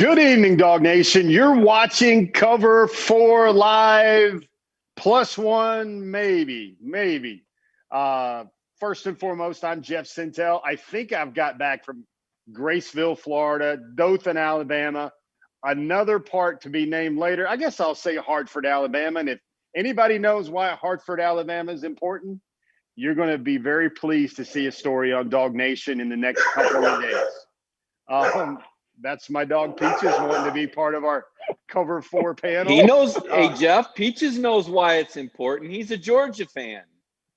Good evening, DawgNation. You're watching Cover 4 Live, +1, maybe. First and foremost, I'm Jeff Sintel. I think I've got back from Graceville, Florida, Dothan, Alabama, another part to be named later. I guess I'll say Hartford, Alabama. And if anybody knows why Hartford, Alabama is important, you're going to be very pleased to see a story on DawgNation in the next couple of days. That's my dog Peaches wanting to be part of our Cover 4 panel. He knows. Hey, Jeff, Peaches knows why it's important. He's a Georgia fan.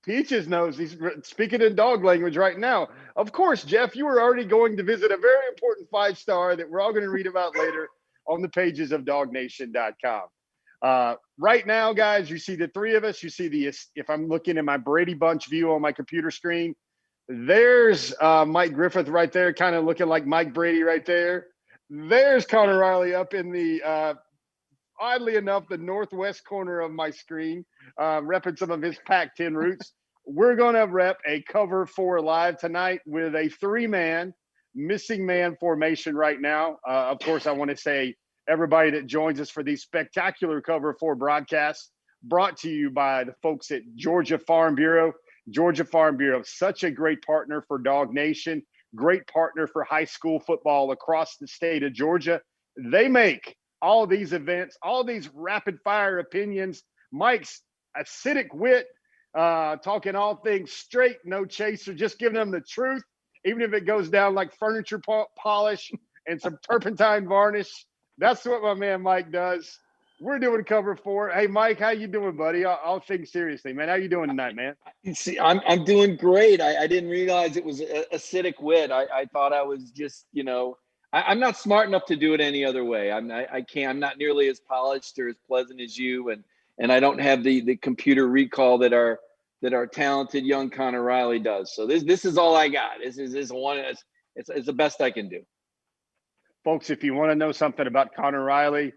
Peaches knows. He's speaking in dog language right now. Of course, Jeff, you were already going to visit a very important 5-star that we're all going to read about later on the pages of DawgNation.com. Right now, guys, you see the three of us. You see if I'm looking at my Brady Bunch view on my computer screen, there's Mike Griffith right there, kind of looking like Mike Brady right there. There's Conor Riley up in the, oddly enough, the northwest corner of my screen, repping some of his Pac-10 roots. We're going to rep a Cover 4 Live tonight with a 3-man missing man formation right now. Of course, I want to say everybody that joins us for these spectacular Cover 4 broadcasts brought to you by the folks at Georgia Farm Bureau. Georgia Farm Bureau, such a great partner for DawgNation. Great partner for high school football across the state of Georgia. They make all these events, all these rapid fire opinions, Mike's acidic wit, talking all things straight, no chaser, just giving them the truth, even if it goes down like furniture polish and some turpentine varnish. That's what my man Mike does. We're doing Cover 4. Hey, Mike, how you doing, buddy? All things seriously, man. How you doing tonight, man? See, I'm doing great. I didn't realize it was acidic wit. I thought I was just, I'm not smart enough to do it any other way. I'm not nearly as polished or as pleasant as you, and I don't have the computer recall that our talented young Conor Riley does. So this is all I got. This is one. It's the best I can do. Folks, if you want to know something about Conor Riley,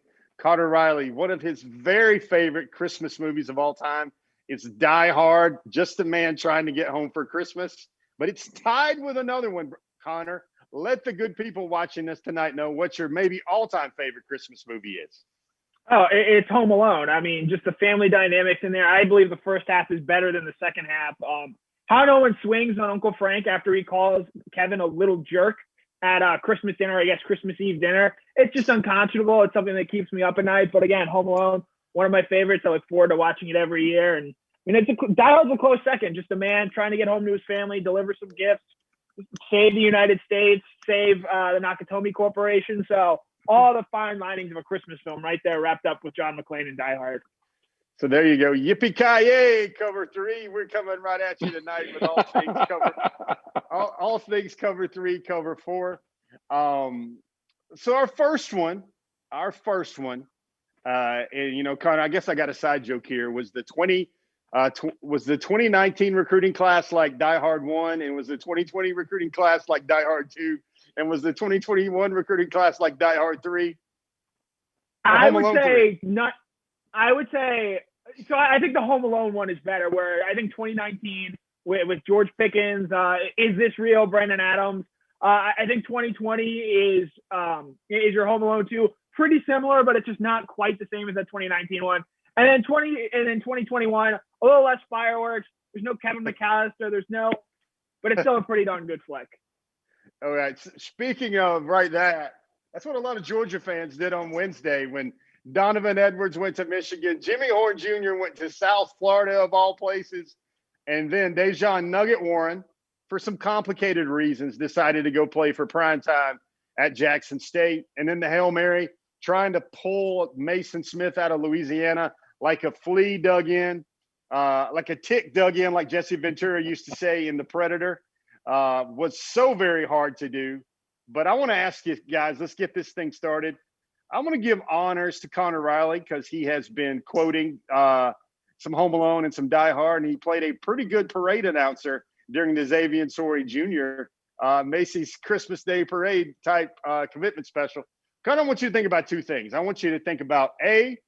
one of his very favorite Christmas movies of all time is Die Hard, just a man trying to get home for Christmas. But it's tied with another one, Conor. Let the good people watching this tonight know what your maybe all-time favorite Christmas movie is. Oh, it's Home Alone. I mean, just the family dynamics in there. I believe the first half is better than the second half. How no one swings on Uncle Frank after he calls Kevin a little jerk at Christmas dinner, I guess Christmas Eve dinner. It's just unconscionable. It's something that keeps me up at night. But again, Home Alone, one of my favorites. I look forward to watching it every year. And I mean, Die Hard's a close second. Just a man trying to get home to his family, deliver some gifts, save the United States, save the Nakatomi Corporation. So all the fine linings of a Christmas film right there, wrapped up with John McClane and Die Hard. So there you go. Yippee-ki-yay, Cover 3. We're coming right at you tonight with all things Cover. All things Cover 3, Cover 4. So our first one, and Conor, I guess I got a side joke here. Was the 2019 recruiting class like Die Hard 1, and was the 2020 recruiting class like Die Hard 2, and was the 2021 recruiting class like Die Hard 3? I would say not. I would say so. I think the Home Alone one is better. Where I think 2019 with George Pickens, is this real? Brandon Adams. I think 2020 is your Home Alone 2. Pretty similar, but it's just not quite the same as that 2019 one. And then 2021, a little less fireworks. There's no Kevin McAllister. But it's still a pretty darn good flick. All right. Speaking of that's what a lot of Georgia fans did on Wednesday when Donovan Edwards went to Michigan. Jimmy Horn Jr. went to South Florida, of all places. And then Dejan Nugget Warren, for some complicated reasons, decided to go play for primetime at Jackson State. And then the Hail Mary, trying to pull Mason Smith out of Louisiana like a flea dug in, like a tick dug in, like Jesse Ventura used to say in The Predator, was so very hard to do. But I want to ask you guys, let's get this thing started. I want to give honors to Conor Riley because he has been quoting some Home Alone and some Die Hard, and he played a pretty good parade announcer during the Xavier Sorey Jr. Macy's Christmas Day Parade type commitment special. Conor, I want you to think about two things. I want you to think about, A,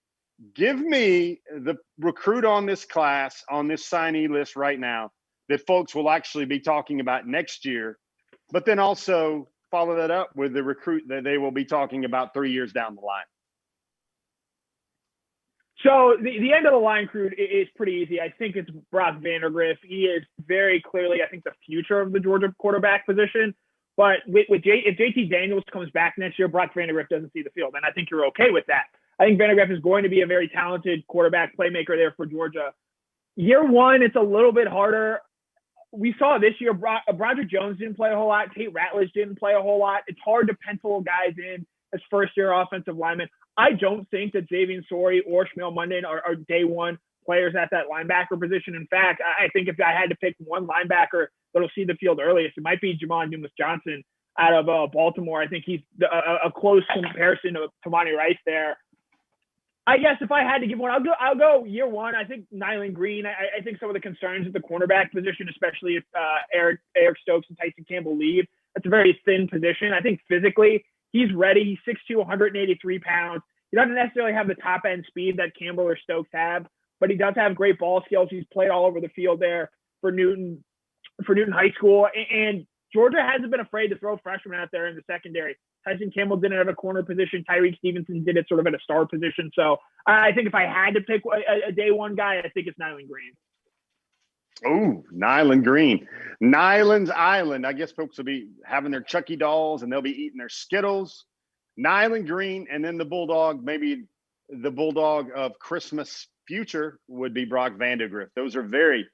give me the recruit on this class, on this signee list right now that folks will actually be talking about next year. But then also follow that up with the recruit that they will be talking about 3 years down the line? So the end of the line crew is pretty easy. I think it's Brock Vandagriff. He is very clearly, I think, the future of the Georgia quarterback position. But if JT Daniels comes back next year, Brock Vandagriff doesn't see the field. And I think you're okay with that. I think Vandagriff is going to be a very talented quarterback playmaker there for Georgia. Year one, it's a little bit harder. We saw this year, Broderick Jones didn't play a whole lot. Tate Ratledge didn't play a whole lot. It's hard to pencil guys in as first-year offensive linemen. I don't think that Xavier Sorey or Shmuel Munden are day one players at that linebacker position. In fact, I think if I had to pick one linebacker that'll see the field earliest, it might be Jamon Dumas-Johnson out of Baltimore. I think he's a close comparison to Tamani Rice there. I guess if I had to give one, I'll go year one. I think Nyland Green. I think some of the concerns at the cornerback position, especially if Eric Stokes and Tyson Campbell leave, that's a very thin position. I think physically he's ready. He's 6'2", 183 pounds. He doesn't necessarily have the top end speed that Campbell or Stokes have, but he does have great ball skills. He's played all over the field there for Newton High School, and Georgia hasn't been afraid to throw freshmen out there in the secondary. Tyson Campbell didn't have a corner position. Tyreek Stevenson did it sort of at a star position. So I think if I had to pick a day one guy, I think it's Nyland Green. Oh, Nyland Green. Nyland's Island. I guess folks will be having their Chucky dolls and they'll be eating their Skittles. Nyland Green, and then the Bulldog, maybe the Bulldog of Christmas future would be Brock Vandagriff. Those are very,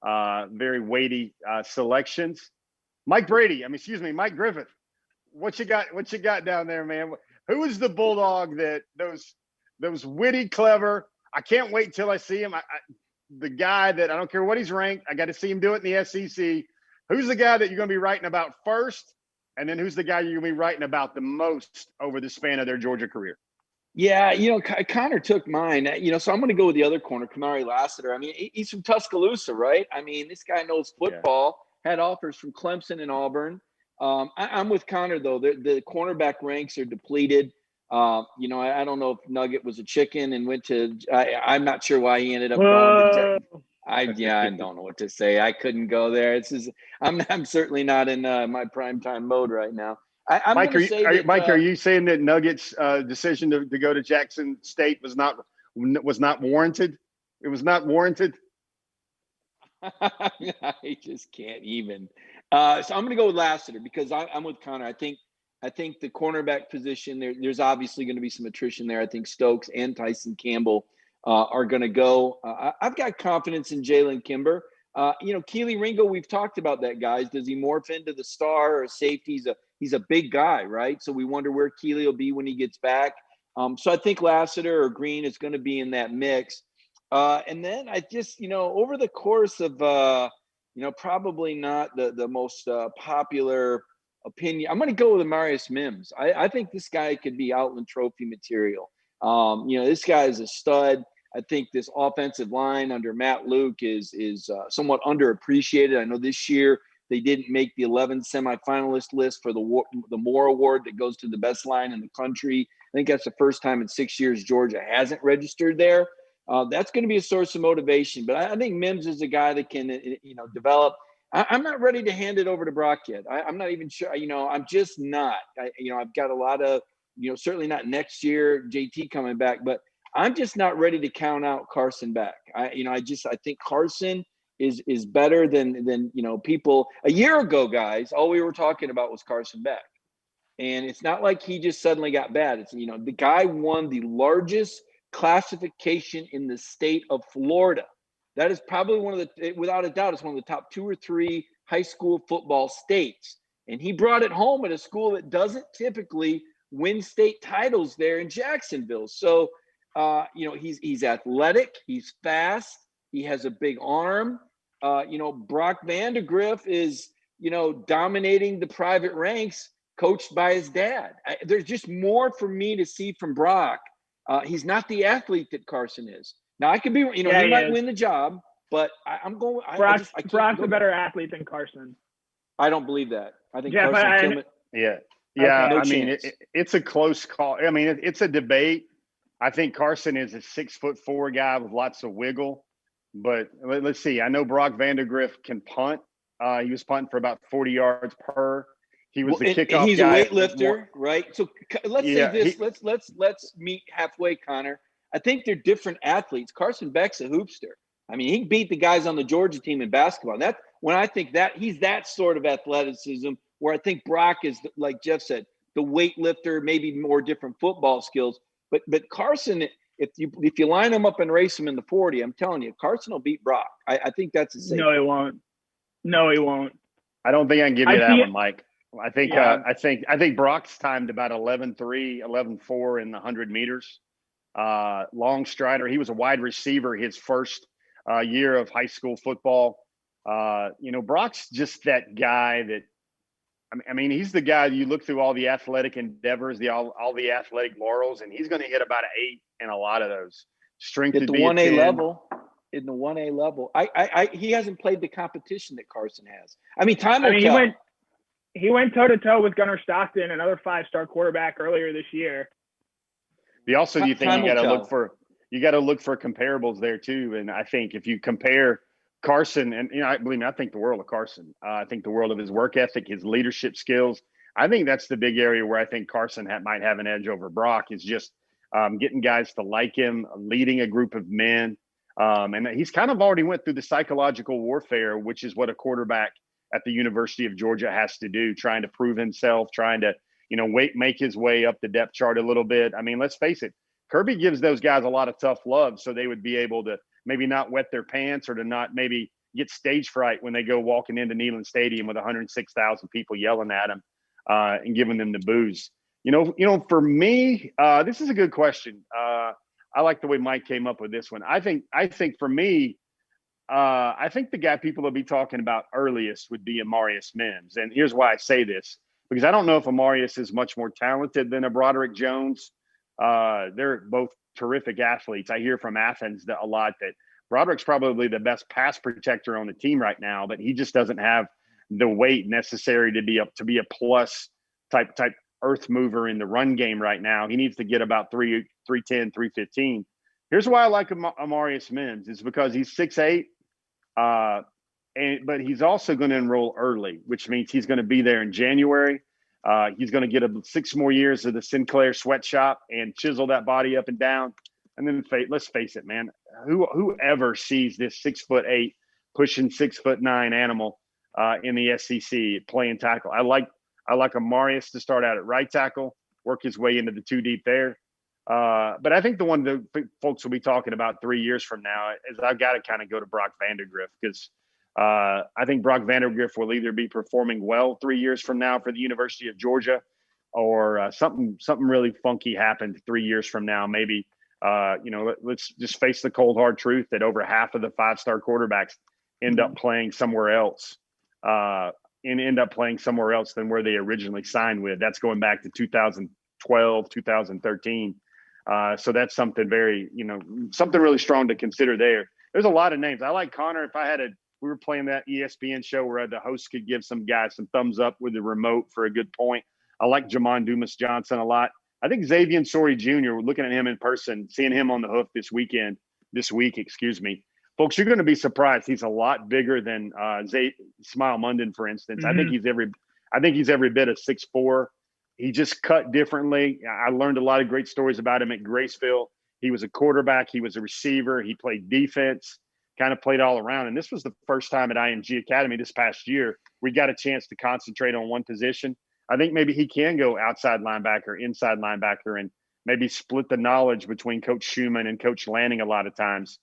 very weighty selections. Mike Griffith. What you got down there, man? Who is the Bulldog that those witty, clever? I can't wait till I see him. The guy that I don't care what he's ranked. I got to see him do it in the SEC. Who's the guy that you're going to be writing about first? And then who's the guy you're going to be writing about the most over the span of their Georgia career? Yeah, Connor took mine. So I'm going to go with the other corner, Kamari Lassiter. I mean, he's from Tuscaloosa, right? I mean, this guy knows football. Yeah. Had offers from Clemson and Auburn. I'm with Connor, though. The cornerback ranks are depleted. I don't know if Nugget was a chicken and went to I'm not sure why he ended up going to I don't know what to say. I couldn't go there. I'm certainly not in my primetime mode right now. Mike, are you saying that Nuggets' decision to go to Jackson State was not warranted? It was not warranted? I just can't even. So I'm going to go with Lassiter because I'm with Connor. I think the cornerback position, there's obviously going to be some attrition there. I think Stokes and Tyson Campbell are going to go. I've got confidence in Jalen Kimber. Keely Ringo, we've talked about that, guys. Does he morph into the star or safety? He's a big guy, right? So we wonder where Keely will be when he gets back. So I think Lassiter or Green is going to be in that mix. And then I just, over the course of, probably not the most popular opinion, I'm going to go with Amarius Mims. I think this guy could be Outland Trophy material. This guy is a stud. I think this offensive line under Matt Luke is somewhat underappreciated. I know this year they didn't make the 11 semifinalist list for the Moore Award that goes to the best line in the country. I think that's the first time in 6 years Georgia hasn't registered there. That's going to be a source of motivation. But I think Mims is a guy that can, develop. I'm not ready to hand it over to Brock yet. I'm not even sure. I'm just not. I've got a lot of, certainly not next year, JT coming back, but I'm just not ready to count out Carson back. I think Carson is better than people. A year ago, guys, all we were talking about was Carson Beck. And it's not like he just suddenly got bad. It's, the guy won the largest classification in the state of Florida. That is probably without a doubt, it's one of the top 2 or 3 high school football states. And he brought it home at a school that doesn't typically win state titles there in Jacksonville. So, he's athletic, he's fast, he has a big arm. Brock Vandagriff is, dominating the private ranks, coached by his dad. There's just more for me to see from Brock. He's not the athlete that Carson is. Now I could be, he might win the job, but I'm going. Brock's a better athlete than Carson. I don't believe that. I think Jeff, Carson. Yeah. No it's a close call. I mean, it's a debate. I think Carson is a 6'4" guy with lots of wiggle, but let's see. I know Brock Vandagriff can punt. He was punting for about 40 yards per. He was the and kickoff he's guy. a weightlifter, right? So let's say this. Let's meet halfway, Connor. I think they're different athletes. Carson Beck's a hoopster. I mean, he beat the guys on the Georgia team in basketball. That when I think that he's that sort of athleticism, where I think Brock is, like Jeff said, the weightlifter, maybe more different football skills. But Carson, if you line him up and race him in the 40, I'm telling you, Carson will beat Brock. I think that's a safe. No, he won't. No, he won't. I don't think I can give you that one, Mike. I think I think Brock's timed about 11.3, 11.4 in the 100 meters. Long strider. He was a wide receiver his first year of high school football. Brock's just that guy that, I mean, he's the guy you look through all the athletic endeavors, all the athletic laurels, and he's going to hit about an 8 in a lot of those. Strength at the 1A level. In the 1A level, he hasn't played the competition that Carson has. I mean, time will tell. He went toe to toe with Gunnar Stockton, another 5-star quarterback earlier this year. You think you got to look for comparables there too. And I think if you compare Carson, and I think the world of Carson. I think the world of his work ethic, his leadership skills. I think that's the big area where I think Carson might have an edge over Brock, is just getting guys to like him, leading a group of men. And he's kind of already went through the psychological warfare, which is what a quarterback at the University of Georgia has to do, trying to prove himself, trying to, make his way up the depth chart a little bit. I mean, let's face it, Kirby gives those guys a lot of tough love, so they would be able to maybe not wet their pants or to not maybe get stage fright when they go walking into Neyland Stadium with 106,000 people yelling at them and giving them the boos. For me, this is a good question. I like the way Mike came up with this one. I think for me, I think the guy people will be talking about earliest would be Amarius Mims. And here's why I say this, because I don't know if Amarius is much more talented than a Broderick Jones. They're both terrific athletes. I hear from Athens a lot that Broderick's probably the best pass protector on the team right now, but he just doesn't have the weight necessary to be a plus type earth mover in the run game right now. He needs to get about 310, 315. Here's why I like Amarius Mims. It's because he's 6'8", but he's also going to enroll early, which means he's going to be there in January. He's going to get 6 more years of the Sinclair sweatshop and chisel that body up and down. And then let's face it, man, whoever sees this 6'8", pushing 6'9" animal in the SEC playing tackle. I like Amarius to start out at right tackle, work his way into the 2 deep there. But I think the one that folks will be talking about 3 years from now is I've got to kind of go to Brock Vandagriff, because I think Brock Vandagriff will either be performing well 3 years from now for the University of Georgia, or something really funky happened 3 years from now. Maybe, let's just face the cold hard truth that over half of the 5-star quarterbacks end up playing somewhere else. And end up playing somewhere else than where they originally signed with. That's going back to 2012, 2013. So that's something something really strong to consider there. There's a lot of names. I like Connor. We were playing that ESPN show where the host could give some guys some thumbs up with the remote for a good point. I like Jamon Dumas Johnson a lot. I think Xavier Sori Jr., looking at him in person, seeing him on the hoof this week, folks, you're going to be surprised. He's a lot bigger than Smile Munden, for instance. Mm-hmm. I think he's every bit of 6'4". He just cut differently. I learned a lot of great stories about him at Graceville. He was a quarterback. He was a receiver. He played defense, kind of played all around. And this was the first time at IMG Academy this past year we got a chance to concentrate on one position. I think maybe he can go outside linebacker, inside linebacker, and maybe split the knowledge between Coach Schumann and Coach Lanning a lot of times.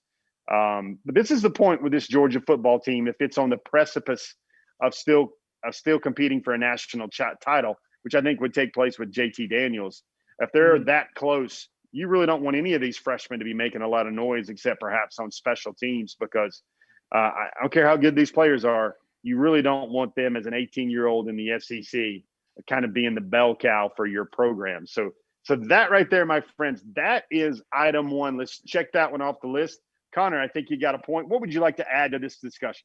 But this is the point with this Georgia football team. If it's on the precipice of still competing for a national title, which I think would take place with JT Daniels, if they're that close, you really don't want any of these freshmen to be making a lot of noise, except perhaps on special teams, because I don't care how good these players are. You really don't want them as an 18-year-old in the SEC kind of being the bell cow for your program. So that right there, my friends, that is item one. Let's check that one off the list. Connor, I think you got a point. What would you like to add to this discussion?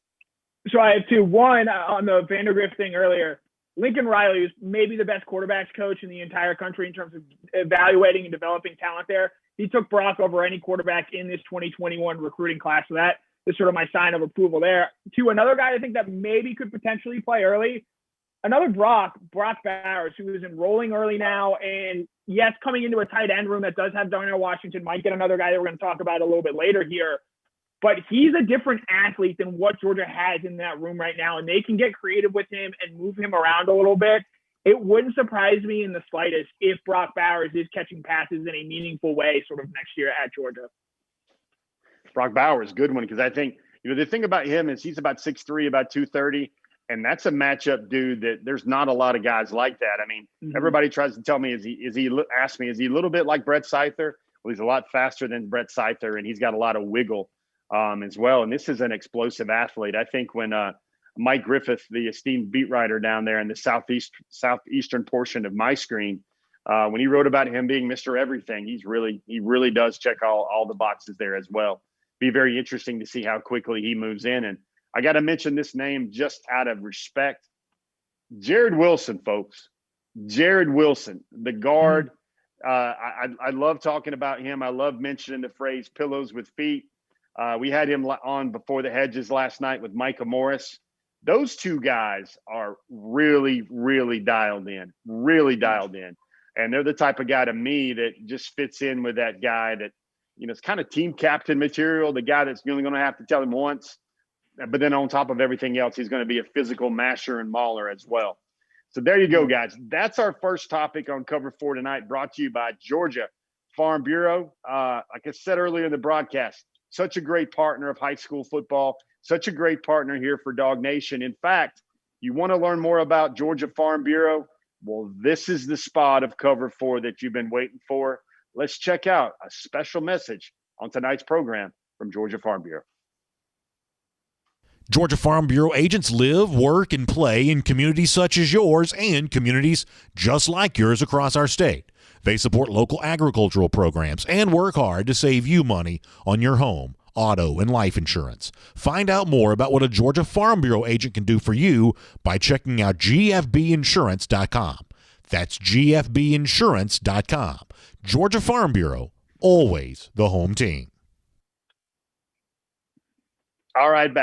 So I have two. One, on the Vandagriff thing earlier, Lincoln Riley is maybe the best quarterbacks coach in the entire country in terms of evaluating and developing talent there. He took Brock over any quarterback in this 2021 recruiting class. So that is sort of my sign of approval there. Two, another guy I think that maybe could potentially play early, another Brock Bowers, who is enrolling early now, and yes, coming into a tight end room that does have Darnell Washington, might get another guy that we're going to talk about a little bit later here. But he's a different athlete than what Georgia has in that room right now, and they can get creative with him and move him around a little bit. It wouldn't surprise me in the slightest if Brock Bowers is catching passes in a meaningful way sort of next year at Georgia. Brock Bowers, good one, because I think, the thing about him is he's about 6'3", about 230, and that's a matchup, dude, that there's not a lot of guys like that. I mean, everybody tries to tell me, is he a little bit like Brett Seither? Well, he's a lot faster than Brett Seither, and he's got a lot of wiggle as well. And this is an explosive athlete. I think when Mike Griffith, the esteemed beat writer down there in the southeastern portion of my screen, when he wrote about him being Mr. Everything, he really does check all the boxes there as well. Be very interesting to see how quickly he moves in. And I got to mention this name just out of respect. Jared Wilson, folks. Jared Wilson, the guard. I love talking about him. I love mentioning the phrase pillows with feet. We had him on Before the Hedges last night with Micah Morris. Those two guys are really, really dialed in, And they're the type of guy to me that just fits in with that guy that, it's kind of team captain material, the guy that's only going to have to tell him once. But then on top of everything else, he's going to be a physical masher and mauler as well. So there you go, guys. That's our first topic on Cover 4 tonight, brought to you by Georgia Farm Bureau. Like I said earlier in the broadcast, such a great partner of high school football, such a great partner here for DawgNation. In fact, you want to learn more about Georgia Farm Bureau? Well, this is the spot of Cover 4 that you've been waiting for. Let's check out a special message on tonight's program from Georgia Farm Bureau. Georgia Farm Bureau agents live, work, and play in communities such as yours and communities just like yours across our state. They support local agricultural programs and work hard to save you money on your home, auto, and life insurance. Find out more about what a Georgia Farm Bureau agent can do for you by checking out gfbinsurance.com. That's gfbinsurance.com. Georgia Farm Bureau, always the home team. All right,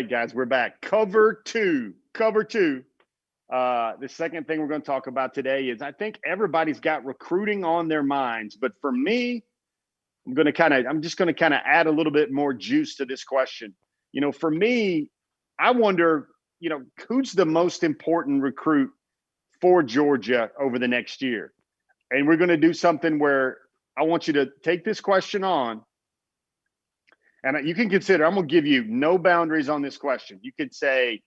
guys, we're back. Cover two. The second thing we're going to talk about today is I think everybody's got recruiting on their minds, but for me, I'm just going to add a little bit more juice to this question. For me, I wonder, who's the most important recruit for Georgia over the next year? And we're going to do something where I want you to take this question on, and you can consider, I'm going to give you no boundaries on this question. You could say,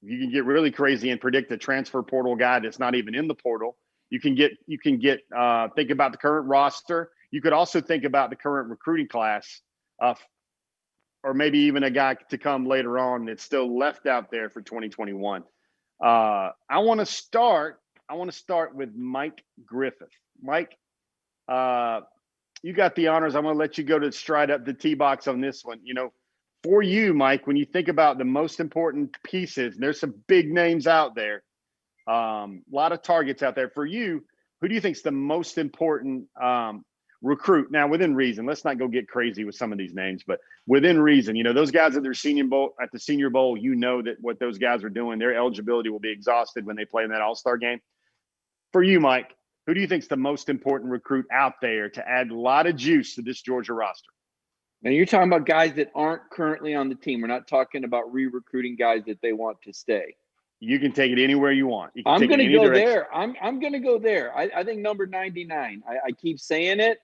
you can get really crazy and predict a transfer portal guy that's not even in the portal. You can think about the current roster. You could also think about the current recruiting class, or maybe even a guy to come later on that's still left out there for 2021. I want to start with Mike Griffith. Mike, you got the honors. I'm going to let you go to stride up the tee box on this one. For you, Mike, when you think about the most important pieces, there's some big names out there, a lot of targets out there. For you, who do you think is the most important recruit? Now, within reason, let's not go get crazy with some of these names, but within reason, those guys at the Senior Bowl, that what those guys are doing, their eligibility will be exhausted when they play in that All-Star game. For you, Mike, who do you think is the most important recruit out there to add a lot of juice to this Georgia roster? Now you're talking about guys that aren't currently on the team. We're not talking about re-recruiting guys that they want to stay. You can take it anywhere you want. I'm going to go there. I'm going to go there. I think number 99. I keep saying it.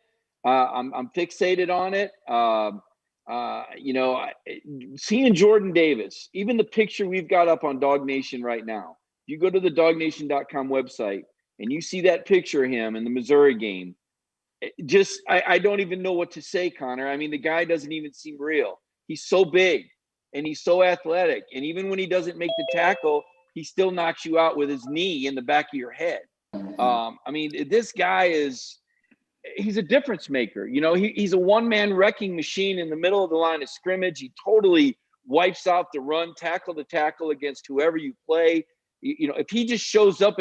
I'm fixated on it. Seeing Jordan Davis, even the picture we've got up on DawgNation right now. If you go to the DawgNation.com website and you see that picture of him in the Missouri game, I don't even know what to say, Connor. I mean, the guy doesn't even seem real. He's so big and he's so athletic. And even when he doesn't make the tackle, he still knocks you out with his knee in the back of your head. This guy he's a difference maker. He's a one-man wrecking machine in the middle of the line of scrimmage. He totally wipes out the run, tackle to tackle against whoever you play. If he just shows up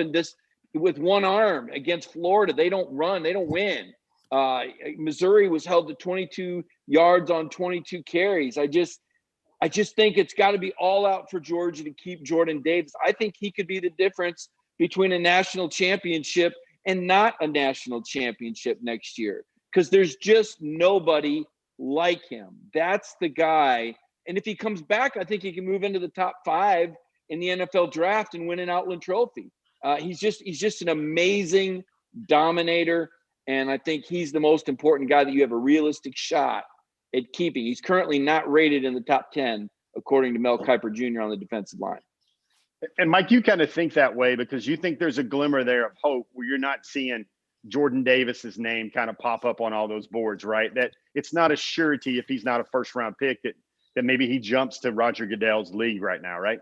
with one arm against Florida, they don't run, they don't win. Missouri was held to 22 yards on 22 carries. I just think it's got to be all out for Georgia to keep Jordan Davis. I think he could be the difference between a national championship and not a national championship next year, because there's just nobody like him. That's the guy. And if he comes back, I think he can move into the top 5 in the NFL draft and win an Outland Trophy. He's just an amazing dominator, and I think he's the most important guy that you have a realistic shot at keeping. He's currently not rated in the top 10, according to Mel Kiper Jr. on the defensive line. And Mike, you kind of think that way because you think there's a glimmer there of hope where you're not seeing Jordan Davis's name kind of pop up on all those boards, right? That it's not a surety if he's not a first-round pick that maybe he jumps to Roger Goodell's league right now, right?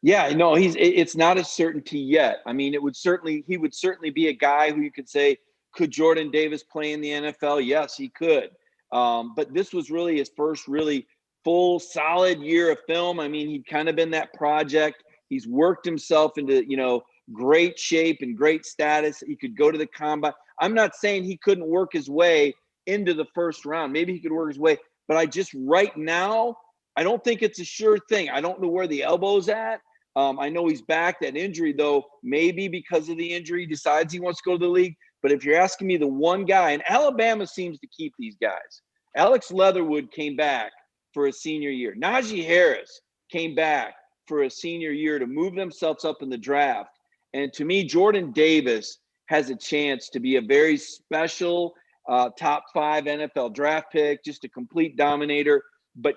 Yeah, no, it's not a certainty yet. I mean, he would certainly be a guy who you could say, could Jordan Davis play in the NFL? Yes, he could. But this was really his first really full, solid year of film. I mean, he'd kind of been that project. He's worked himself into, great shape and great status. He could go to the combine. I'm not saying he couldn't work his way into the first round. Maybe he could work his way. But right now, I don't think it's a sure thing. I don't know where the elbow's at. I know he's back. That injury, though, maybe because of the injury, he decides he wants to go to the league. But if you're asking me the one guy, and Alabama seems to keep these guys. Alex Leatherwood came back for his senior year. Najee Harris came back for a senior year to move themselves up in the draft. And to me, Jordan Davis has a chance to be a very special top 5 NFL draft pick, just a complete dominator. But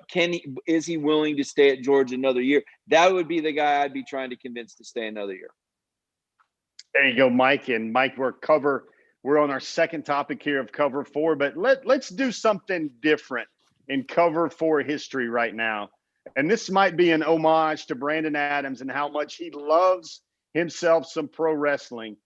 is he willing to stay at Georgia another year? That would be the guy I'd be trying to convince to stay another year. There you go, Mike. And Mike, we're on our second topic here of cover 4, but let's do something different in cover 4 history right now. And this might be an homage to Brandon Adams and how much he loves himself some pro wrestling.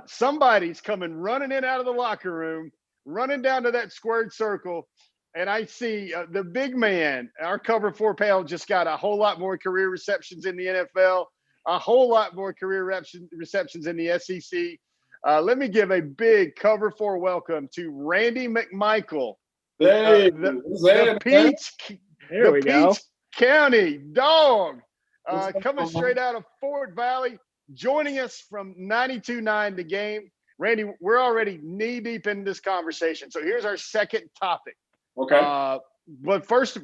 Somebody's coming running in out of the locker room, running down to that squared circle. And I see the big man, our cover 4 pal, just got a whole lot more career receptions in the NFL, a whole lot more career receptions in the SEC. Let me give a big cover 4 welcome to Randy Mcmichael, Hey, the Peach County Dog, coming straight out of Fort Valley, joining us from 92.9 The Game. Randy, we're already knee-deep in this conversation, so here's our second topic. Okay. But first,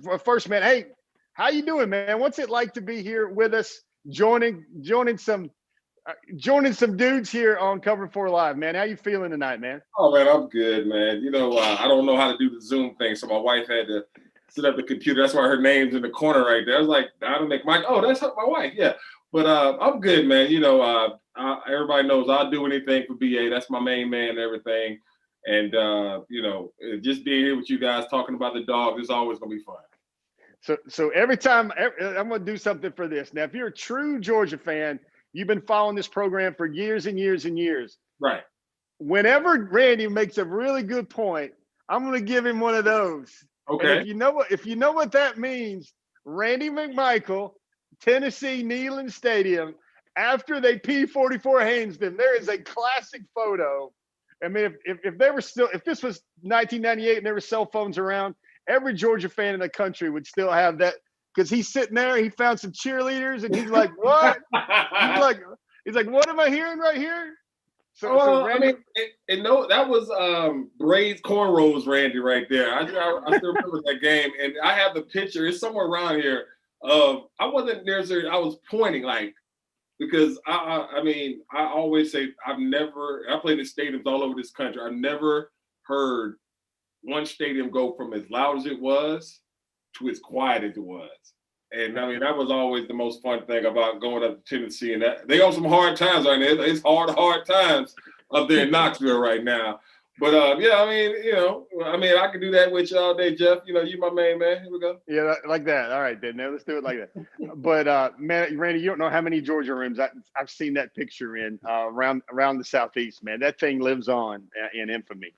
man, hey, how you doing, man? What's it like to be here with us, joining some dudes here on Cover 4 Live, man? How you feeling tonight, man? Oh, man, I'm good, man. I don't know how to do the Zoom thing, so my wife had to set up the computer. That's why her name's in the corner right there. I was like, I don't make my. Oh, that's my wife. Yeah, but I'm good, man. Everybody knows I'll do anything for BA. That's my main man and everything. And, just being here with you guys talking about the dog is always going to be fun. So every time I'm going to do something for this. Now, if you're a true Georgia fan, you've been following this program for years and years and years. Right. Whenever Randy makes a really good point, I'm going to give him one of those. Okay. And if you know what that means, Randy Mcmichael, Tennessee Neyland Stadium, after they P44 Haynes them, there is a classic photo. I mean, if this was 1998 and there were cell phones around, every Georgia fan in the country would still have that, because he's sitting there, he found some cheerleaders, and he's like, what? he's like, what am I hearing right here? So Randy, that was braids cornrows Randy right there. I still remember that game, and I have the picture. It's somewhere around here. I wasn't necessarily. I was pointing because I always say I played in stadiums all over this country. I've never heard one stadium go from as loud as it was to as quiet as it was. And that was always the most fun thing about going up to Tennessee. And that they got some hard times right now. It's hard times up there in Knoxville right now. But I can do that with you all day, Jeff. You my main man. Here we go. Yeah, like that. All right, then. Now let's do it like that. But man, Randy, you don't know how many Georgia rooms I've seen that picture in around the Southeast. Man, that thing lives on in infamy.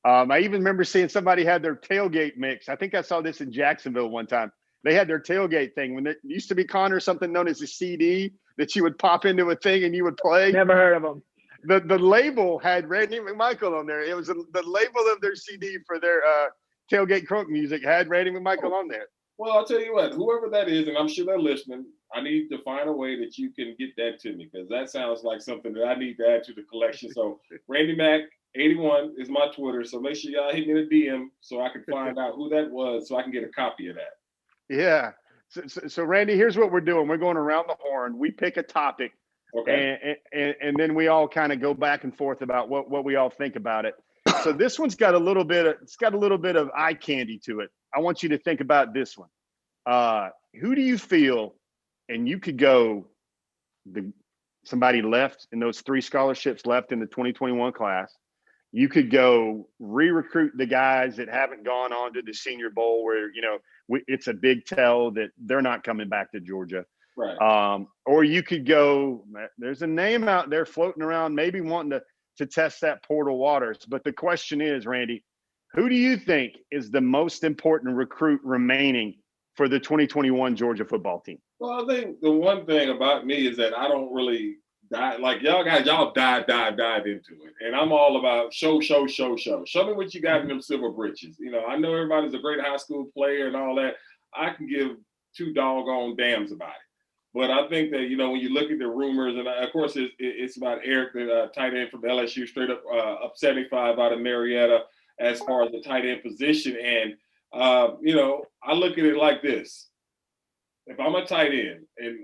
I even remember seeing somebody had their tailgate mix. I think I saw this in Jacksonville one time. They had their tailgate thing when there used to be, Connor, something known as a CD that you would pop into a thing and you would play. Never heard of them. The label had Randy Mcmichael on there. It was the label of their CD for their tailgate crunk music had Randy Mcmichael on there. Well, I'll tell you what, whoever that is, and I'm sure they're listening, I need to find a way that you can get that to me because that sounds like something that I need to add to the collection. So Randy Mac 81 is my Twitter. So make sure y'all hit me in a DM so I can find out who that was so I can get a copy of that. Yeah. So Randy, here's what we're doing. We're going around the horn. We pick a topic, Okay. and then we all kind of go back and forth about what we all think about it. So this one's got a little bit of eye candy to it. I want you to think about this one. Who do you feel, and you could go, somebody left in those 3 scholarships left in the 2021 class. You could go re-recruit the guys that haven't gone on to the Senior Bowl where, it's a big tell that they're not coming back to Georgia. Right. Or you could go, there's a name out there floating around, maybe wanting to test that portal waters. But the question is, Randy, who do you think is the most important recruit remaining for the 2021 Georgia football team? Well, I think the one thing about me is that I don't really like y'all guys. Y'all dive into it, and I'm all about show. Show me what you got in them silver britches. I know everybody's a great high school player and all that. I can give 2 doggone dams about it. But I think that, when you look at the rumors, and of course it's about Arik, the tight end from LSU, straight up 75 out of Marietta as far as the tight end position. And, I look at it like this. If I'm a tight end and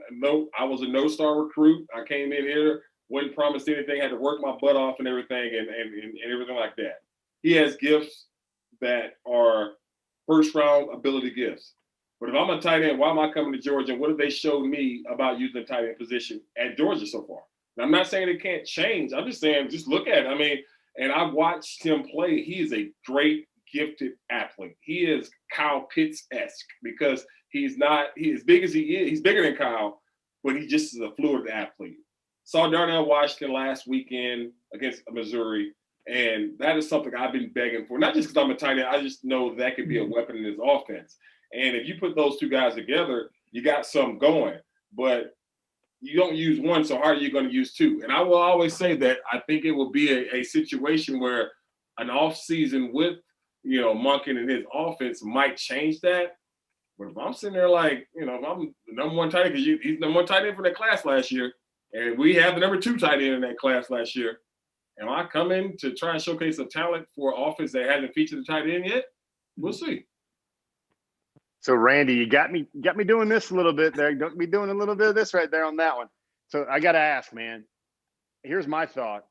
I was a no-star recruit, I came in here, wasn't promised anything, had to work my butt off and everything and everything like that. He has gifts that are first-round ability gifts. But if I'm a tight end, why am I coming to Georgia? And what have they showed me about using the tight end position at Georgia so far? Now, I'm not saying it can't change. I'm just saying, just look at it. And I've watched him play. He is a great, gifted athlete. He is Kyle Pitts-esque because he as big as he is, he's bigger than Kyle, but he just is a fluid athlete. Saw Darnell Washington last weekend against Missouri, and that is something I've been begging for. Not just because I'm a tight end, I just know that could be a weapon in his offense. And if you put those 2 guys together, you got something going. But you don't use one, so how are you going to use 2? And I will always say that I think it will be a situation where an offseason with, Monken and his offense might change that. But if I'm sitting there like, if I'm the number 1 tight end, because he's the number 1 tight end for that class last year, and we have the number 2 tight end in that class last year, and I come in to try and showcase a talent for an offense that hasn't featured the tight end yet, we'll see. So Randy, you got me doing this a little bit there. Don't be doing a little bit of this right there on that one. So I got to ask, man, here's my thought.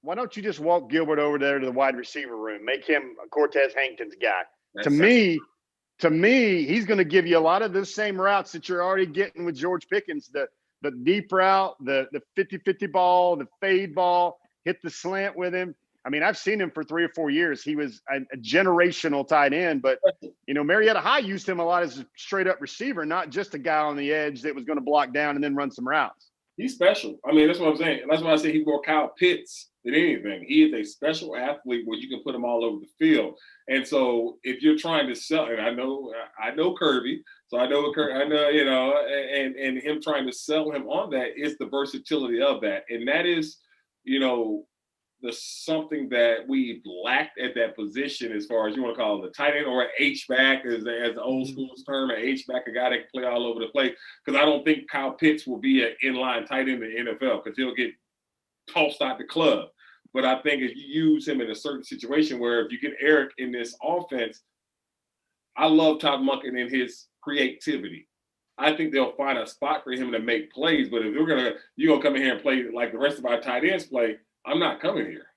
Why don't you just walk Gilbert over there to the wide receiver room, make him Cortez Hankton's guy? To me, he's going to give you a lot of those same routes that you're already getting with George Pickens, the deep route, the 50-50 ball, the fade ball, hit the slant with him. I've seen him for 3 or 4 years. He was a generational tight end, but, Marietta High used him a lot as a straight up receiver, not just a guy on the edge that was going to block down and then run some routes. He's special. That's what I'm saying. That's why I say he's more Kyle Pitts than anything. He is a special athlete where you can put him all over the field. And so if you're trying to sell, and I know Kirby, so I know, and him trying to sell him on that is the versatility of that. And that is, the something that we've lacked at that position as far as you want to call it the tight end or an H-back as the old school's term, an H-back, a guy that can play all over the place. Because I don't think Kyle Pitts will be an inline tight end in the NFL because he'll get tossed out the club. But I think if you use him in a certain situation where if you get Arik in this offense, I love Todd Monken and his creativity. I think they'll find a spot for him to make plays. But if you're gonna come in here and play like the rest of our tight ends play, I'm not coming here.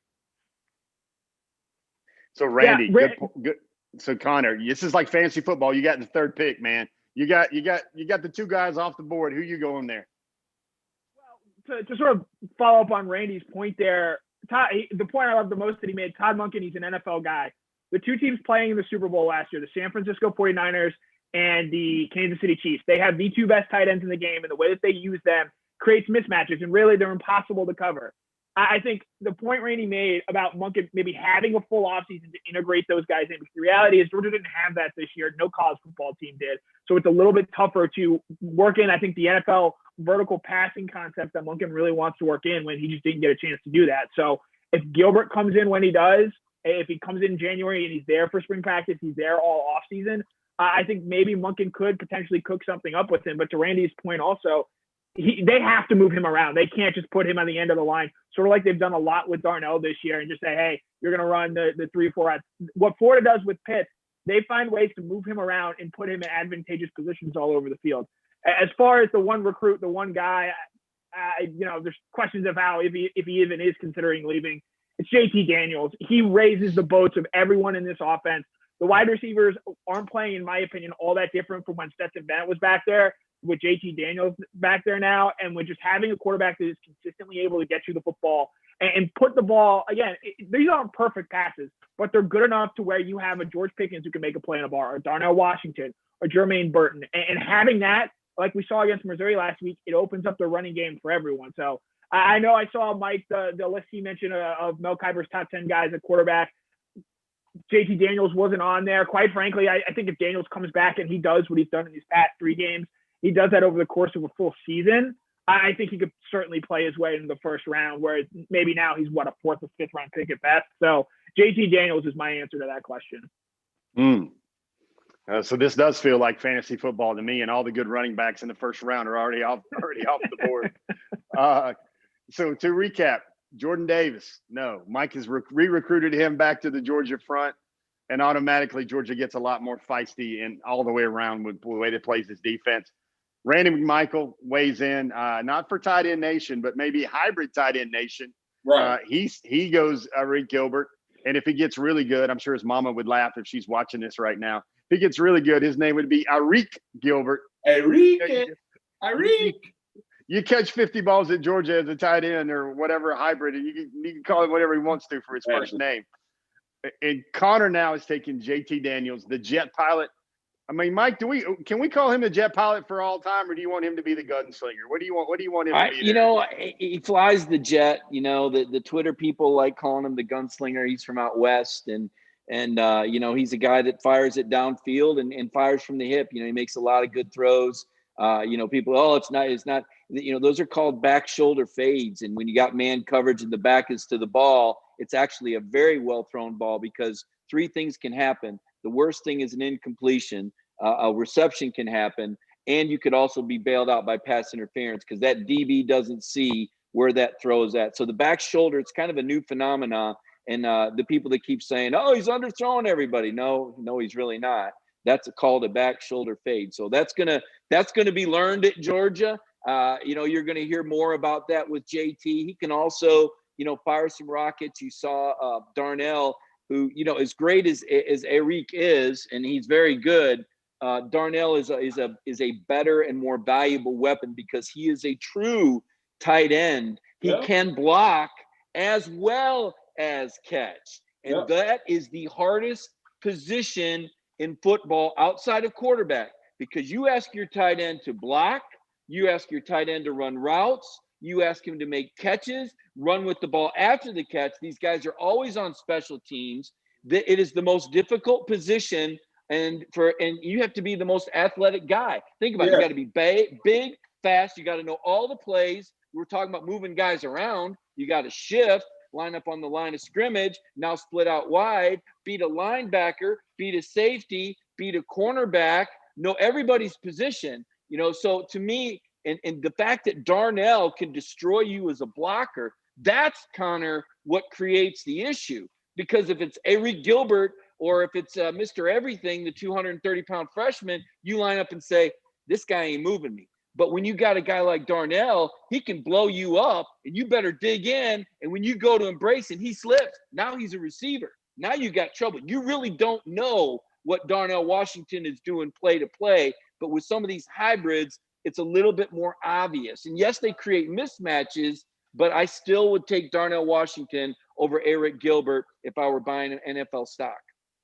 So Randy, good. So Connor, this is like fantasy football. You got the 3rd pick, man. You got the 2 guys off the board. Who you going there? Well, to sort of follow up on Randy's point there, the point I love the most that he made, Todd Monken, he's an NFL guy. The 2 teams playing in the Super Bowl last year, the San Francisco 49ers and the Kansas City Chiefs, they have the 2 best tight ends in the game, and the way that they use them creates mismatches, and really they're impossible to cover. I think the point Randy made about Monken maybe having a full offseason to integrate those guys in, because the reality is Georgia didn't have that this year. No college football team did. So it's a little bit tougher to work in, I think, the NFL vertical passing concept that Monken really wants to work in when he just didn't get a chance to do that. So if Gilbert comes in when he does, if he comes in January and he's there for spring practice, he's there all offseason, I think maybe Monken could potentially cook something up with him. But to Randy's point also, they have to move him around. They can't just put him on the end of the line, sort of like they've done a lot with Darnell this year, and just say, hey, you're going to run the 3-4. What Florida does with Pitt, they find ways to move him around and put him in advantageous positions all over the field. As far as the one recruit, the one guy, there's questions of how, if he even is considering leaving. It's JT Daniels. He raises the boats of everyone in this offense. The wide receivers aren't playing, in my opinion, all that different from when Stetson Bennett was back there, with JT Daniels back there now, and with just having a quarterback that is consistently able to get you the football and put the ball, again, these aren't perfect passes, but they're good enough to where you have a George Pickens who can make a play in a bar, or Darnell Washington, or Jermaine Burton. And having that, like we saw against Missouri last week, it opens up the running game for everyone. So I know I saw Mike, the list he mentioned of Mel Kiper's top 10 guys at quarterback. JT Daniels wasn't on there. Quite frankly, I think if Daniels comes back and he does what he's done in these past 3 games, he does that over the course of a full season, I think he could certainly play his way into the first round, where maybe now he's, a 4th or 5th round pick at best. So JT Daniels is my answer to that question. So this does feel like fantasy football to me, and all the good running backs in the first round are already off the board. So to recap, Jordan Davis, no. Mike has re-recruited him back to the Georgia front, and automatically Georgia gets a lot more feisty and all the way around with the way they plays his defense. Randy McMichael weighs in, not for tight end nation, but maybe hybrid tight end nation. Right. He goes Arik Gilbert, and if he gets really good, I'm sure his mama would laugh if she's watching this right now. If he gets really good, his name would be Arik Gilbert. Arik. You catch 50 balls at Georgia as a tight end or whatever hybrid, and you can call him whatever he wants to for his first name. And Connor now is taking JT Daniels, the jet pilot. I mean, Mike, can we call him the jet pilot for all time, or do you want him to be the gunslinger? What do you want him to be? He flies the jet. The Twitter people like calling him the gunslinger. He's from out west, and he's a guy that fires it downfield and fires from the hip. He makes a lot of good throws. People, it's not. Those are called back shoulder fades, and when you got man coverage and the back is to the ball, it's actually a very well thrown ball, because 3 things can happen. The worst thing is an incompletion. A reception can happen, and you could also be bailed out by pass interference because that DB doesn't see where that throw is at. So the back shoulder, it's kind of a new phenomenon. And the people that keep saying, oh, he's underthrowing everybody. No, he's really not. That's called a back shoulder fade. So that's gonna be learned at Georgia. You're gonna hear more about that with JT. He can also, fire some rockets. You saw Darnell, who, as great as Arik is, and he's very good. Darnell is a better and more valuable weapon because he is a true tight end. He can block as well as catch. And that is the hardest position in football outside of quarterback, because you ask your tight end to block, you ask your tight end to run routes, you ask him to make catches, run with the ball after the catch. These guys are always on special teams. It is the most difficult position, and you have to be the most athletic guy. Think about it. You got to be big, fast. You got to know all the plays. We're talking about moving guys around. You got to shift, line up on the line of scrimmage, now split out wide, beat a linebacker, beat a safety, beat a cornerback, know everybody's position. So to me, and the fact that Darnell can destroy you as a blocker, that's, Connor, what creates the issue. Because if it's Arik Gilbert or if it's Mr. Everything, the 230-pound freshman, you line up and say, this guy ain't moving me. But when you got a guy like Darnell, he can blow you up, and you better dig in. And when you go to embrace and he slips, now he's a receiver. Now you got trouble. You really don't know what Darnell Washington is doing play to play. But with some of these hybrids, it's a little bit more obvious. And yes, they create mismatches, but I still would take Darnell Washington over Arik Gilbert if I were buying an NFL stock.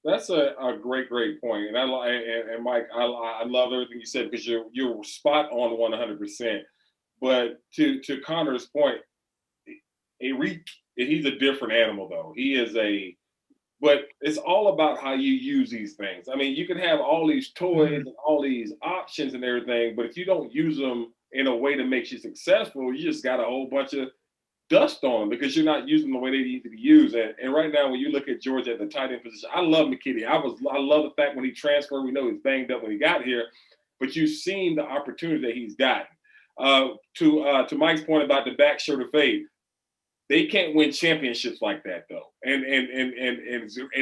That's a great point. And Mike, I love everything you said, because you're spot on 100%. But to Connor's point, Arik, he's a different animal though. But it's all about how you use these things. I mean, you can have all these toys and all these options and everything, but if you don't use them in a way that makes you successful, you just got a whole bunch of dust on them because you're not using them the way they need to be used. And right now, when you look at Georgia at the tight end position, I love McKitty. I love the fact when he transferred, we know he's banged up when he got here, but you've seen the opportunity that he's gotten. To Mike's point about the back sure to fade, they can't win championships like that though. And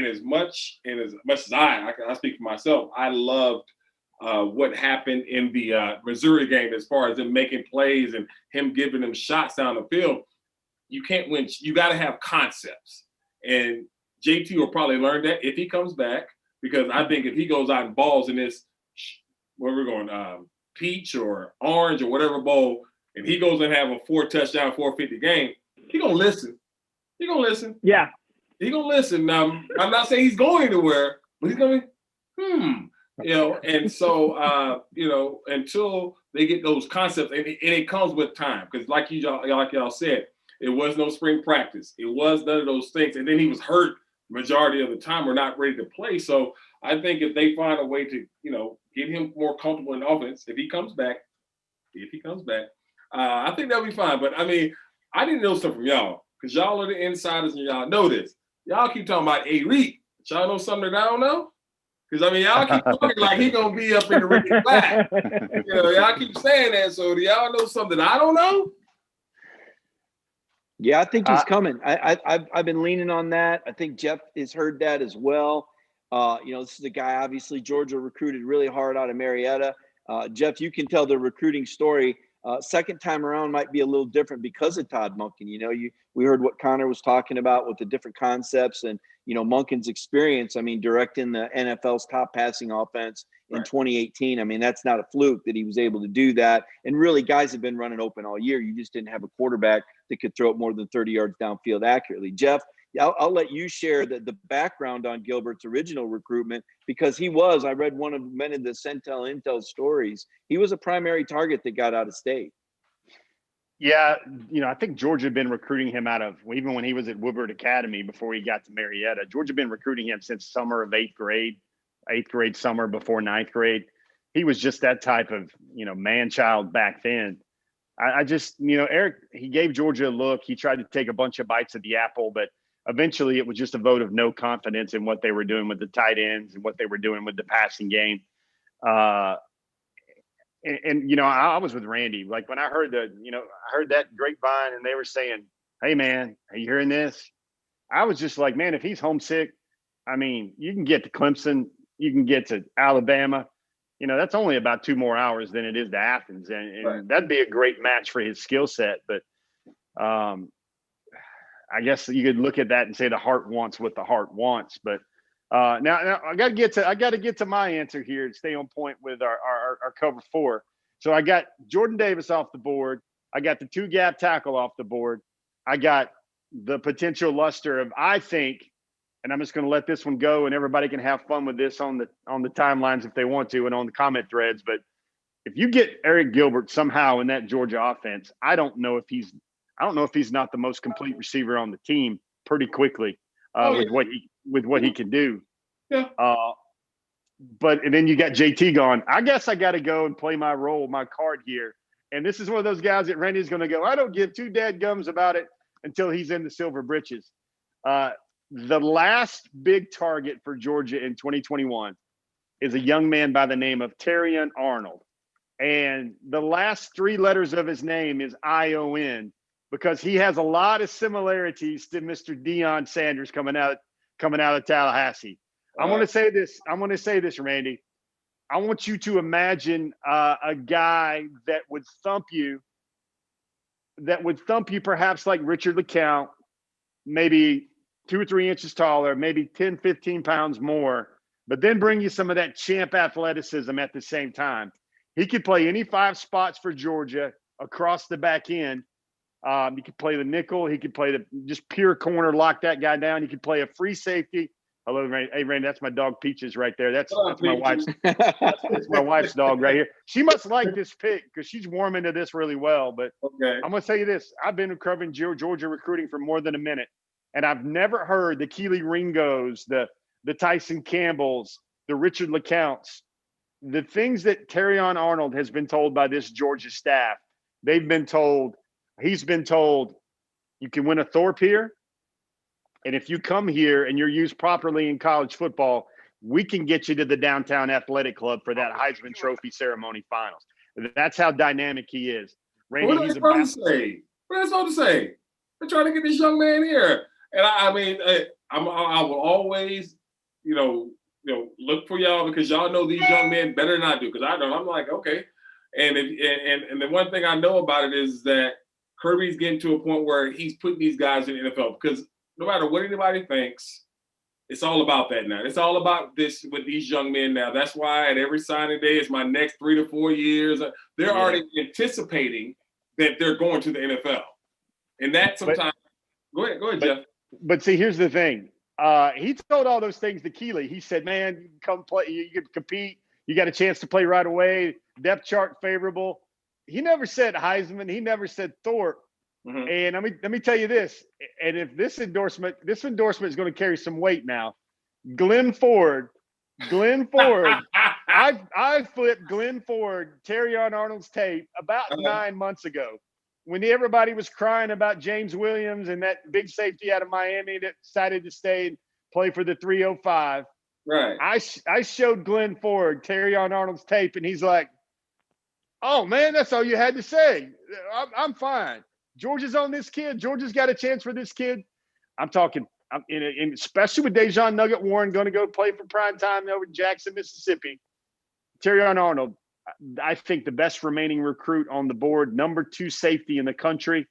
as much as I speak for myself, I loved what happened in the Missouri game as far as them making plays and him giving them shots down the field. You can't win. You got to have concepts. And JT will probably learn that if he comes back, because I think if he goes out and balls in this, where we're going, peach or orange or whatever bowl, and he goes and have a 4-touchdown, 450 game, he going to listen. He going to listen. Yeah. He going to listen. I'm not saying he's going anywhere, but he's going to be, and so, until they get those concepts, and it comes with time, because like y'all said, it was no spring practice. It was none of those things. And then he was hurt majority of the time or not ready to play. So I think if they find a way to, get him more comfortable in offense, if he comes back, I think that'll be fine. But, I mean, I didn't know stuff from y'all because y'all are the insiders and y'all know this. Y'all keep talking about Arik. Y'all know something that I don't know? Because, I mean, y'all keep talking like he going to be up in the red flag. Y'all keep saying that. So do y'all know something I don't know? Yeah, I think he's coming. I've been leaning on that. I think Jeff has heard that as well. This is a guy, obviously, Georgia recruited really hard out of Marietta. Jeff, you can tell the recruiting story. Second time around might be a little different because of Todd Monken. We heard what Conor was talking about with the different concepts and, Monken's experience. I mean, directing the NFL's top passing offense in 2018. I mean, that's not a fluke that he was able to do that. And really, guys have been running open all year. You just didn't have a quarterback that could throw it more than 30 yards downfield accurately. Jeff, I'll let you share the background on Gilbert's original recruitment, because I read one of many of the Centel Intel stories. He was a primary target that got out of state. Yeah, I think Georgia had been recruiting him even when he was at Woodward Academy before he got to Marietta. Georgia had been recruiting him since summer of eighth grade summer before ninth grade. He was just that type of, man-child back then. I just, Arik, he gave Georgia a look. He tried to take a bunch of bites of the apple, but eventually it was just a vote of no confidence in what they were doing with the tight ends and what they were doing with the passing game. I was with Randy. Like when I heard I heard that grapevine and they were saying, "Hey man, are you hearing this?" I was just like, man, if he's homesick, I mean, you can get to Clemson, you can get to Alabama. That's only about 2 more hours than it is to Athens, and right. That'd be a great match for his skill set. But I guess you could look at that and say the heart wants what the heart wants. But now I got to get to my answer here and stay on point with our cover 4. So I got Jordan Davis off the board. I got the 2-gap tackle off the board. I got the potential luster of, I think, and I'm just going to let this one go, and everybody can have fun with this on the timelines if they want to and on the comment threads. But if you get Arik Gilbert somehow in that Georgia offense, I don't know if he's not the most complete receiver on the team pretty quickly with what he can do. Yeah. And then you got JT going, I guess I got to go and play my role, my card here. And this is one of those guys that Randy's going to go, I don't give 2 dadgums about it until he's in the silver britches. The last big target for Georgia in 2021 is a young man by the name of Tyrion Arnold. And the last 3 letters of his name is ION, because he has a lot of similarities to Mr. Deion Sanders coming out of Tallahassee. I'm going to say this, Randy. I want you to imagine a guy that would thump you perhaps like Richard LeCount, maybe 2 or 3 inches taller, maybe 10, 15 pounds more, but then bring you some of that champ athleticism at the same time. He could play any 5 spots for Georgia across the back end. He could play the nickel. He could play the just pure corner, lock that guy down. He could play a free safety. Hello, Randy. Hey, Randy, that's my dog Peaches right there. That's my wife's. That's my wife's dog right here. She must like this pick because she's warming to this really well. But okay. I'm going to tell you this. I've been covering Georgia recruiting for more than a minute, and I've never heard the Keely Ringos, the Tyson Campbells, the Richard LeCounts, the things that Tyrion Arnold has been told by this Georgia staff. He's been told, You can win a Thorpe here. And if you come here and you're used properly in college football, we can get you to the downtown athletic club for that Heisman Trophy ceremony finals. That's how dynamic he is. Randy, What are they supposed to say? What are they supposed to say? They're trying to get this young man here. And I mean, I will always, look for y'all because y'all know these young men better than I do. Because I don't. I'm like, okay. And the one thing I know about it is that Kirby's getting to a point where he's putting these guys in the NFL because no matter what anybody thinks, it's all about that now. It's all about this with these young men now. That's why at every signing day, it's my next 3 to 4 years. They're already anticipating that they're going to the NFL. And that sometimes go ahead, Jeff. But see, here's the thing. He told all those things to Keeley. He said, man, you can come play, you can compete, you got a chance to play right away, depth chart favorable. He never said Heisman, he never said Thorpe. Mm-hmm. And let me tell you this, and if this endorsement is going to carry some weight now. Glenn Ford, I flipped Glenn Ford, Tyrion Arnold's tape about 9 months ago when everybody was crying about James Williams and that big safety out of Miami that decided to stay and play for the 305. Right. I showed Glenn Ford, Tyrion Arnold's tape, and he's like, oh, man, that's all you had to say. I'm fine. Georgia's on this kid. Georgia's got a chance for this kid. I'm talking, especially with Dejon Nugget Warren going to go play for prime time over in Jackson, Mississippi. Tyrion Arnold, I think the best remaining recruit on the board, number 2 safety in the country,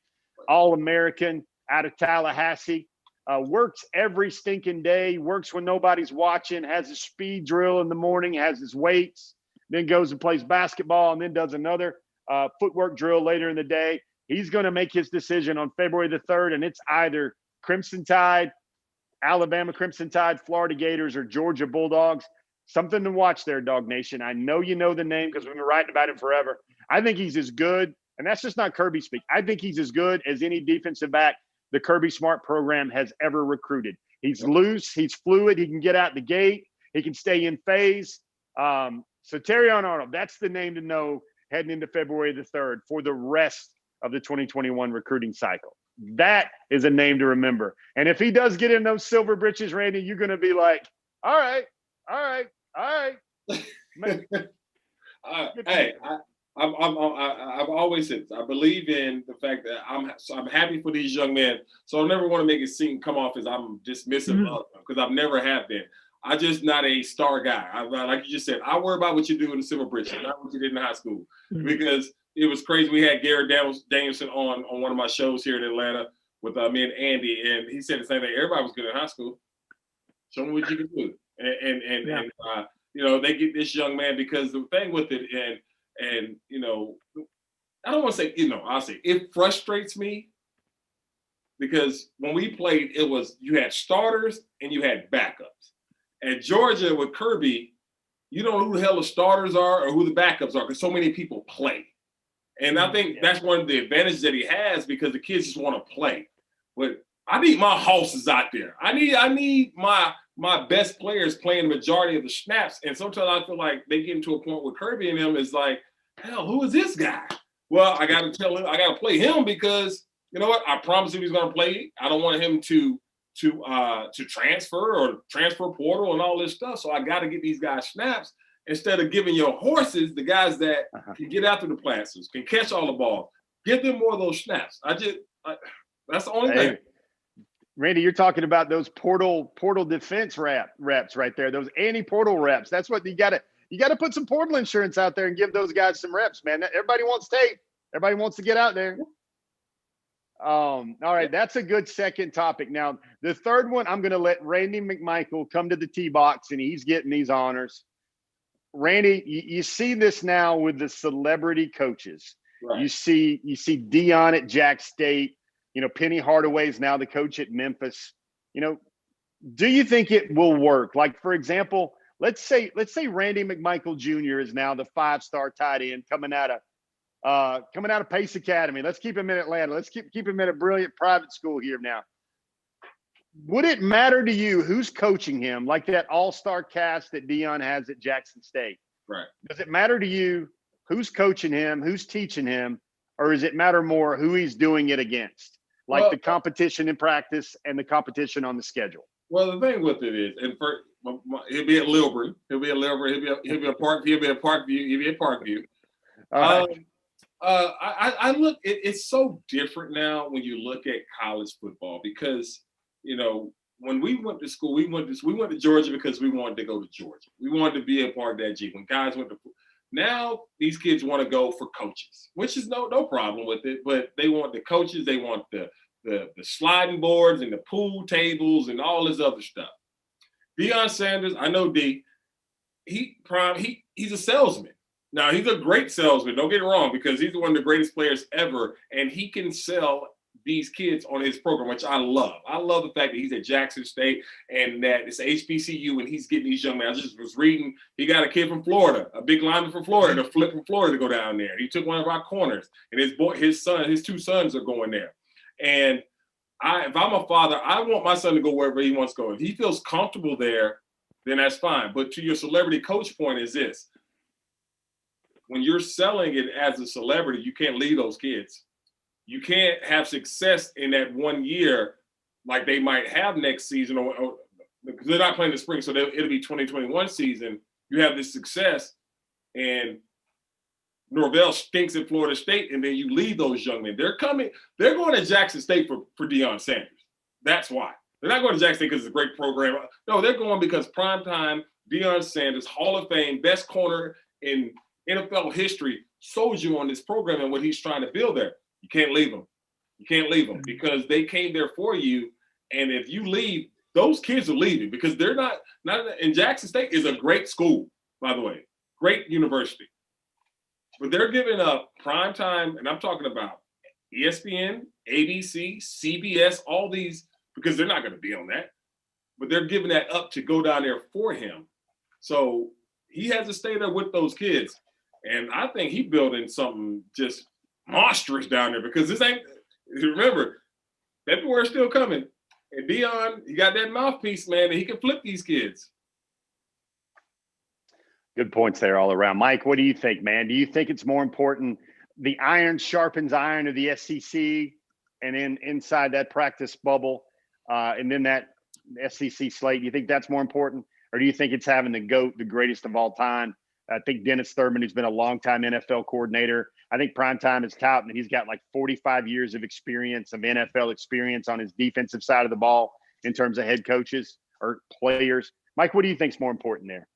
All-American out of Tallahassee, works every stinking day, works when nobody's watching, has a speed drill in the morning, has his weights, then goes and plays basketball, and then does another footwork drill later in the day. He's going to make his decision on February the 3rd, and it's either Crimson Tide, Alabama Crimson Tide, Florida Gators, or Georgia Bulldogs. Something to watch there, DawgNation. I know you know the name because we've been writing about him forever. I think he's as good, and that's just not Kirby speak. I think he's as good as any defensive back the Kirby Smart program has ever recruited. He's loose. He's fluid. He can get out the gate. He can stay in phase. So Tyrion Arnold, that's the name to know heading into February the 3rd for the rest of the 2021 recruiting cycle. That is a name to remember. And if he does get in those silver britches, Randy, you're going to be like, all right. Hey, I've always said this. I believe in the fact that I'm happy for these young men. So I never want to make it come off as I'm dismissive of them because I've never have been. I'm just not a star guy. Like you just said, I worry about what you do in the silver britches, not what you did in high school. Because it was crazy. We had Garrett Danielson on one of my shows here in Atlanta with me and Andy, and he said the same thing. Everybody was good in high school. Show me what you can do. And they get this young man because the thing with it, and I don't want to say, I'll say it frustrates me because when we played, you had starters and you had backups. At Georgia with Kirby, you don't know who the hell the starters are or who the backups are because so many people play. And I think that's one of the advantages that he has because the kids just want to play. But I need my horses out there. I need my best players playing the majority of the snaps. And sometimes I feel like they get into a point with Kirby and them is like, hell, who is this guy? Well, I got to tell him, I got to play him because you know what? I promised him he's going to play. I don't want him to transfer or transfer portal and all this stuff. So I got to get these guys snaps instead of giving your horses, the guys that can get after the passes, can catch all the ball. Give them more of those snaps. That's the only thing. Randy, you're talking about those portal defense reps right there. Those anti-portal reps. That's what you got to put some portal insurance out there and give those guys some reps, man. Everybody wants tape. Everybody wants to get out there. All right, that's a good second topic. Now, the third one, I'm going to let Randy Mcmichael come to the tee box, and he's getting these honors. Randy, you see this now with the celebrity coaches. Right. You see Deion at Jack State. Penny Hardaway's now the coach at Memphis. Do you think it will work? Like, for example, let's say Randy McMichael Jr. is now the 5-star tight end coming out of Pace Academy. Let's keep him in Atlanta. Let's keep him in a brilliant private school here now. Would it matter to you who's coaching him, like that all-star cast that Deion has at Jackson State? Right. Does it matter to you who's coaching him, who's teaching him, or does it matter more who he's doing it against? like the competition in practice and the competition on the schedule? Well, the thing with it is, and he'll be at Lilburn. He'll be at Parkview. He'll be at Parkview. All right. I look. It's so different now when you look at college football because when we went to school, we went to Georgia because we wanted to go to Georgia. We wanted to be a part of that G. When guys went to now, these kids want to go for coaches, which is no problem with it. But they want the coaches. They want the sliding boards and the pool tables and all this other stuff. Deion Sanders, I know D. He's a salesman. Now he's a great salesman. Don't get it wrong, because he's one of the greatest players ever, and he can sell these kids on his program, which I love. I love the fact that he's at Jackson State and that it's HBCU and he's getting these young men. I just was reading, he got a kid from Florida, a big lineman from Florida, to flip from Florida to go down there. He took one of our corners, and his two sons are going there. And if I'm a father, I want my son to go wherever he wants to go. If he feels comfortable there, then that's fine. But to your celebrity coach point is this: when you're selling it as a celebrity, you can't leave those kids. You can't have success in that 1 year like they might have next season, or because they're not playing the spring, so it'll be 2021 season. You have this success, and Norvell stinks at Florida State, and then you leave those young men. They're going to Jackson State for Deion Sanders. That's why. They're not going to Jackson State because it's a great program. No, they're going because primetime Deion Sanders, Hall of Fame, best corner in NFL history, sold you on this program and what he's trying to build there. You can't leave them. You can't leave them because they came there for you. And if you leave, those kids are leaving because they're not. And Jackson State is a great school, by the way, great university. But they're giving up prime time, and I'm talking about ESPN, ABC, CBS, all these, because they're not going to be on that. But they're giving that up to go down there for him. So he has to stay there with those kids. And I think he's building something just monstrous down there, because this ain't, remember, February's still coming. And Deion, he got that mouthpiece, man, and he can flip these kids. Good points there all around. Mike, what do you think, man? Do you think it's more important the iron sharpens iron of the SEC and then inside that practice bubble and then that SEC slate? Do you think that's more important? Or do you think it's having the GOAT, the greatest of all time? I think Dennis Thurman, who's been a longtime NFL coordinator, I think Primetime is touting that he's got like 45 years of experience, of NFL experience on his defensive side of the ball in terms of head coaches or players. Mike, what do you think is more important there?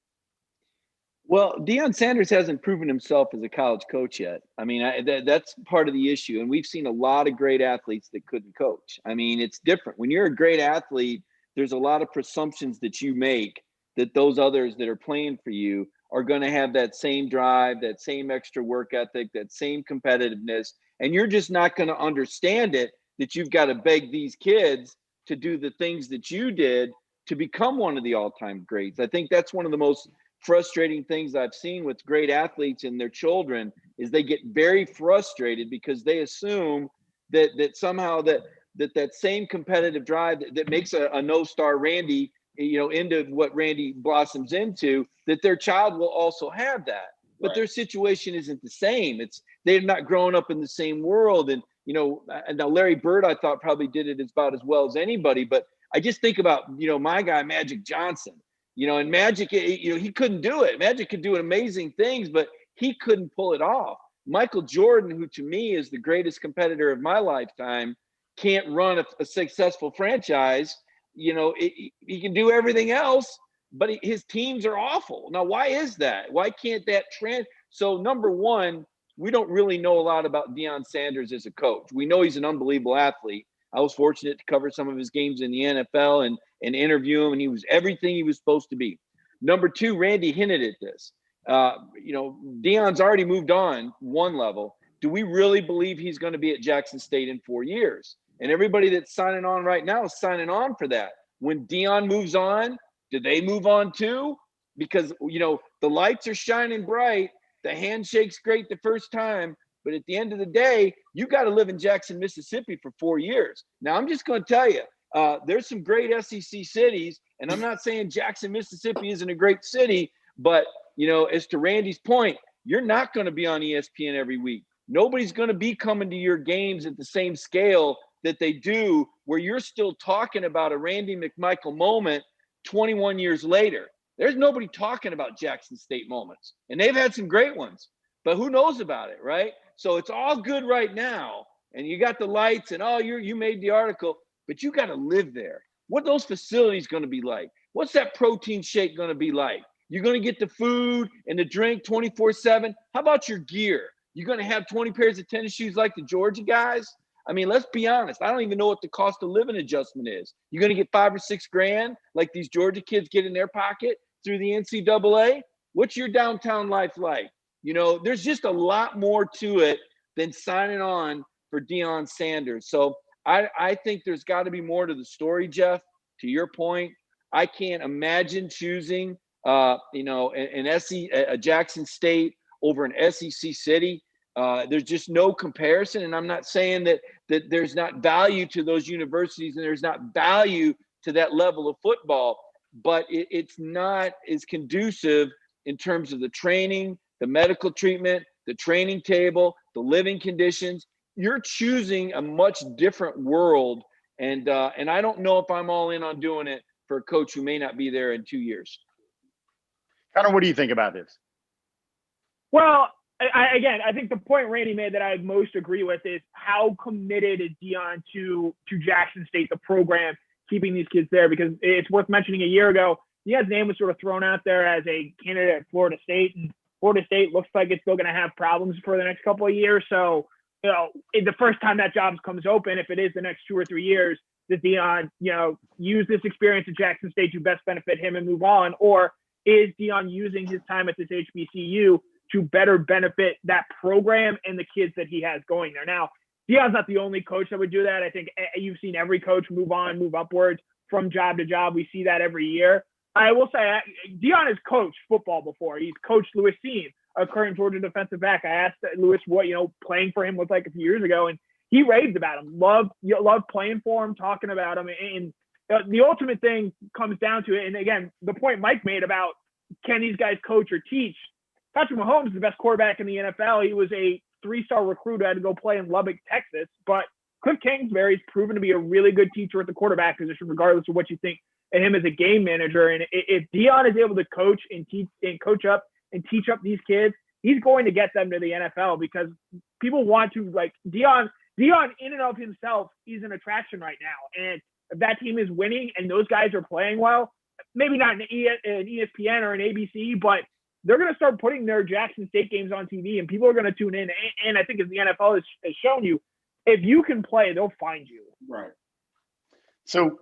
Well, Deion Sanders hasn't proven himself as a college coach yet. I mean, that's part of the issue. And we've seen a lot of great athletes that couldn't coach. I mean, it's different. When you're a great athlete, there's a lot of presumptions that you make that those others that are playing for you are going to have that same drive, that same extra work ethic, that same competitiveness. And you're just not going to understand it, that you've got to beg these kids to do the things that you did to become one of the all-time greats. I think that's one of the most frustrating things I've seen with great athletes and their children is they get very frustrated because they assume that somehow that same competitive drive that makes a no-star Randy, into what Randy blossoms into, that their child will also have that. But Their situation isn't the same. They're not growing up in the same world. And, and now Larry Bird, I thought probably did it about as well as anybody. But I just think about, my guy, Magic Johnson. And Magic, he couldn't do it. Magic could do amazing things, but he couldn't pull it off. Michael Jordan, who to me is the greatest competitor of my lifetime, can't run a successful franchise. He can do everything else, but his teams are awful. Now, why is that? Why can't that trend? So number one, we don't really know a lot about Deion Sanders as a coach. We know he's an unbelievable athlete. I was fortunate to cover some of his games in the NFL and interview him, and he was everything he was supposed to be. Number two, Randy hinted at this. Deion's already moved on one level. Do we really believe he's going to be at Jackson State in 4 years? And everybody that's signing on right now is signing on for that. When Deion moves on, do they move on too? Because, the lights are shining bright. The handshake's great the first time. But at the end of the day, you got to live in Jackson, Mississippi for 4 years. Now, I'm just going to tell you, there's some great SEC cities, and I'm not saying Jackson, Mississippi isn't a great city, but, as to Randy's point, you're not going to be on ESPN every week. Nobody's going to be coming to your games at the same scale that they do where you're still talking about a Randy Mcmichael moment 21 years later. There's nobody talking about Jackson State moments, and they've had some great ones, but who knows about it, right? So it's all good right now, and you got the lights, and you made the article, but you got to live there. What those facilities going to be like? What's that protein shake going to be like? You're going to get the food and the drink 24/7. How about your gear? You're going to have 20 pairs of tennis shoes like the Georgia guys? I mean, let's be honest. I don't even know what the cost of living adjustment is. You're going to get $5 or $6 grand like these Georgia kids get in their pocket through the NCAA? What's your downtown life like? You know, there's just a lot more to it than signing on for Deion Sanders. So I think there's got to be more to the story, Jeff. To your point, I can't imagine choosing, a Jackson State over an SEC city. There's just no comparison. And I'm not saying that there's not value to those universities and there's not value to that level of football, but it's not as conducive in terms of the training, the medical treatment, the training table, the living conditions. You're choosing a much different world. And I don't know if I'm all in on doing it for a coach who may not be there in 2 years. Connor, what do you think about this? Well, I think the point Randy made that I most agree with is how committed is Deion to Jackson State, the program, keeping these kids there, because it's worth mentioning a year ago, Deion's name was sort of thrown out there as a candidate at Florida State, and Florida State looks like it's still going to have problems for the next couple of years. So, you know, the first time that job comes open, if it is the next 2 or 3 years, does Deion, use this experience at Jackson State to best benefit him and move on? Or is Deion using his time at this HBCU to better benefit that program and the kids that he has going there? Now, Deion's not the only coach that would do that. I think you've seen every coach move on, move upwards from job to job. We see that every year. I will say Deion has coached football before. He's coached Lewis Seen, a current Georgia defensive back. I asked Lewis what, playing for him was like a few years ago, and he raved about him. Loved playing for him, talking about him. And the ultimate thing comes down to it. And again, the point Mike made about can these guys coach or teach? Patrick Mahomes is the best quarterback in the NFL. He was a 3-star recruit who had to go play in Lubbock, Texas. But Cliff Kingsbury's proven to be a really good teacher at the quarterback position, regardless of what you think of him as a game manager. And if Deion is able to coach and teach and coach up and teach up these kids, he's going to get them to the NFL, because people want to, like, Deion in and of himself is an attraction right now. And if that team is winning and those guys are playing well, maybe not an ESPN or an ABC, but they're going to start putting their Jackson State games on TV and people are going to tune in. And I think as the NFL has shown you, if you can play, they'll find you. Right. So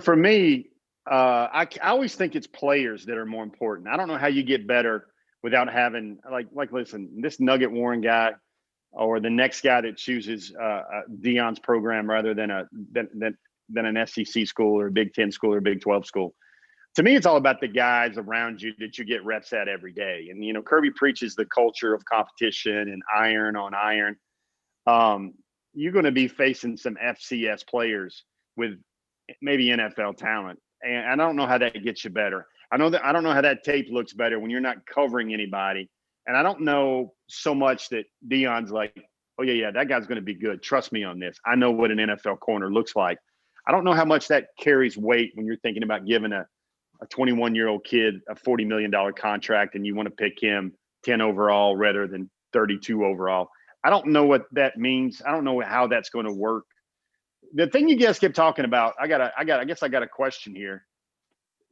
for me, I always think it's players that are more important. I don't know how you get better without having listen, this Nugget Warren guy or the next guy that chooses Deion's program rather than an SEC school or a Big 10 school or a Big 12 school. To me, it's all about the guys around you that you get reps at every day. And, Kirby preaches the culture of competition and iron on iron. You're going to be facing some FCS players with maybe NFL talent. And I don't know how that gets you better. I don't know how that tape looks better when you're not covering anybody. And I don't know so much that Deion's like, oh, yeah, that guy's going to be good. Trust me on this. I know what an NFL corner looks like. I don't know how much that carries weight when you're thinking about giving a 21-year-old kid a $40 million contract and you want to pick him 10 overall rather than 32 overall. I don't know what that means. I don't know how that's going to work. The thing you guys kept talking about, I guess I got a question here.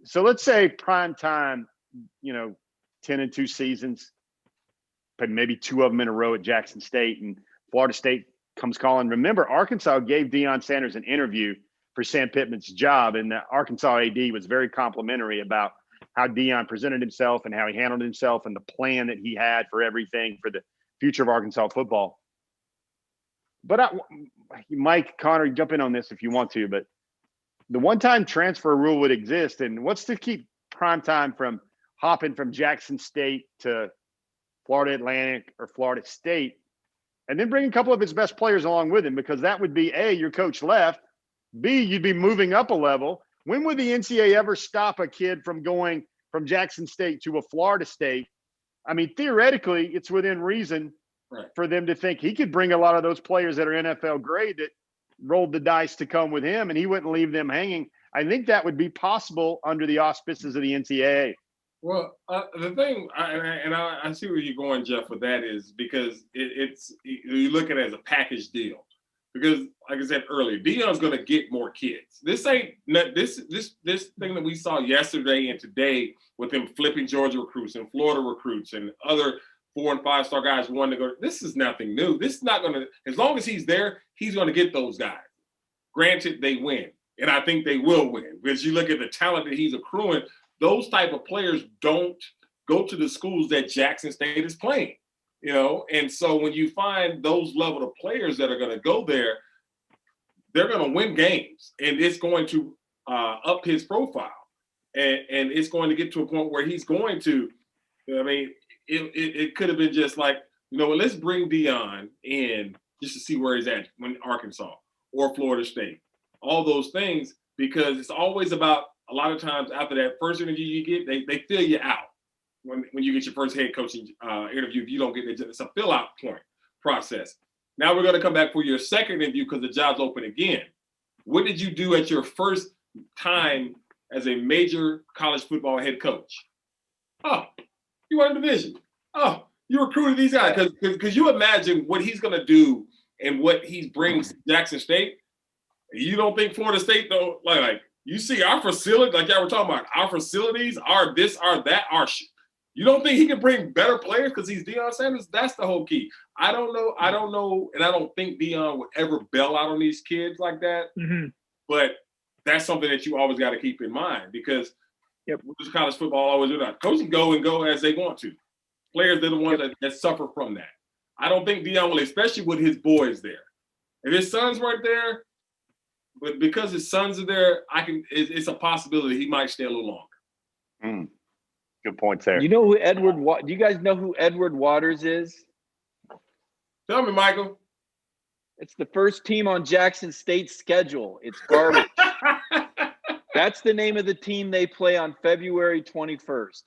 So let's say prime time, 10-2 seasons, but maybe 2 of them in a row at Jackson State, and Florida State comes calling. Remember, Arkansas gave Deion Sanders an interview for Sam Pittman's job, and the Arkansas AD was very complimentary about how Deion presented himself and how he handled himself and the plan that he had for everything for the future of Arkansas football. But Mike, Connor, jump in on this if you want to, but the one-time transfer rule would exist, and what's to keep primetime from hopping from Jackson State to Florida Atlantic or Florida State, and then bring a couple of his best players along with him, because that would be A, your coach left, B, you'd be moving up a level. When would the NCAA ever stop a kid from going from Jackson State to a Florida State? I mean, theoretically, it's within reason for them to think he could bring a lot of those players that are NFL grade that rolled the dice to come with him, and he wouldn't leave them hanging. I think that would be possible under the auspices of the NCAA. Well, the thing, I see where you're going, Jeff, with that is because you look at it as a package deal. Because, like I said earlier, Deion's going to get more kids. This ain't this thing that we saw yesterday and today with him flipping Georgia recruits and Florida recruits and other 4- and 5-star guys wanting to go. This is nothing new. This is not going to, as long as he's there, he's going to get those guys. Granted, they win, and I think they will win because you look at the talent that he's accruing. Those type of players don't go to the schools that Jackson State is playing, and so when you find those level of players that are going to go there, they're going to win games, and it's going to up his profile, and it's going to get to a point where he's going to, it could have been just like, let's bring Deion in just to see where he's at when Arkansas or Florida State, all those things, because it's always about, a lot of times after that first interview you get, they fill you out when you get your first head coaching interview. If you don't get it, it's a fill out process. Now we're going to come back for your second interview because the job's open again. What did you do at your first time as a major college football head coach? Oh, you won a division. Oh, you recruited these guys. Because you imagine what he's going to do and what he brings to Jackson State. You don't think Florida State, though, like you see our facility, like y'all were talking about, our facilities are this, are that, are you don't think he can bring better players because he's Deion Sanders? That's the whole key. I don't know, and I don't think Deion would ever bail out on these kids like that. Mm-hmm. But that's something that you always got to keep in mind because with college football always do that. Coaches go as they want to. Players, they're the ones that suffer from that. I don't think Deion will, especially with his boys there. If his sons weren't there, but because his sons are there, it's a possibility he might stay a little longer. Good points there. Do you guys know who Edward Waters is? Tell me, Michael. It's the first team on Jackson State's schedule. It's garbage. That's the name of the team they play on February 21st.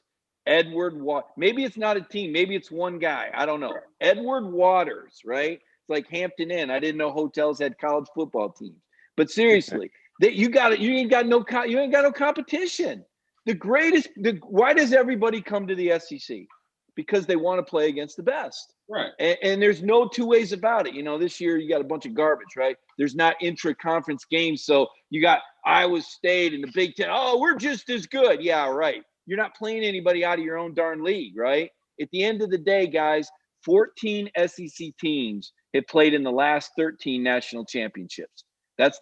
Edward Waters. Maybe it's not a team. Maybe it's one guy. I don't know. Edward Waters, right? It's like Hampton Inn. I didn't know hotels had college football teams. But seriously, you ain't got no competition. Why does everybody come to the SEC? Because they want to play against the best. Right. And there's no two ways about it. This year you got a bunch of garbage, right? There's not intra-conference games. So you got Iowa State and the Big Ten. Oh, we're just as good. Yeah, right. You're not playing anybody out of your own darn league, right? At the end of the day, guys, 14 SEC teams have played in the last 13 national championships. That's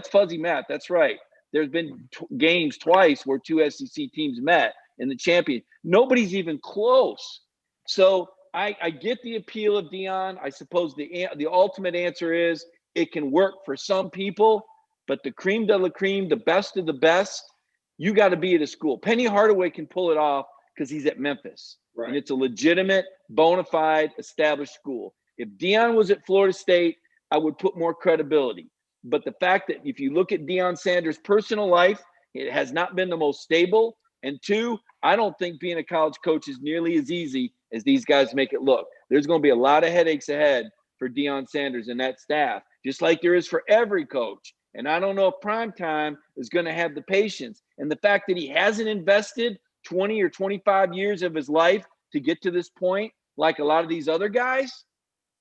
fuzzy math. That's right. There's been games twice where two SEC teams met in the champion. Nobody's even close. So I get the appeal of Deion. I suppose the ultimate answer is it can work for some people, but the cream de la cream, the best of the best, you got to be at a school. Penny Hardaway can pull it off because he's at Memphis. Right. And it's a legitimate, bona fide, established school. If Deion was at Florida State, I would put more credibility. But the fact that if you look at Deion Sanders' personal life, it has not been the most stable. And two, I don't think being a college coach is nearly as easy as these guys make it look. There's going to be a lot of headaches ahead for Deion Sanders and that staff, just like there is for every coach. And I don't know if Primetime is going to have the patience. And the fact that he hasn't invested 20 or 25 years of his life to get to this point, like a lot of these other guys,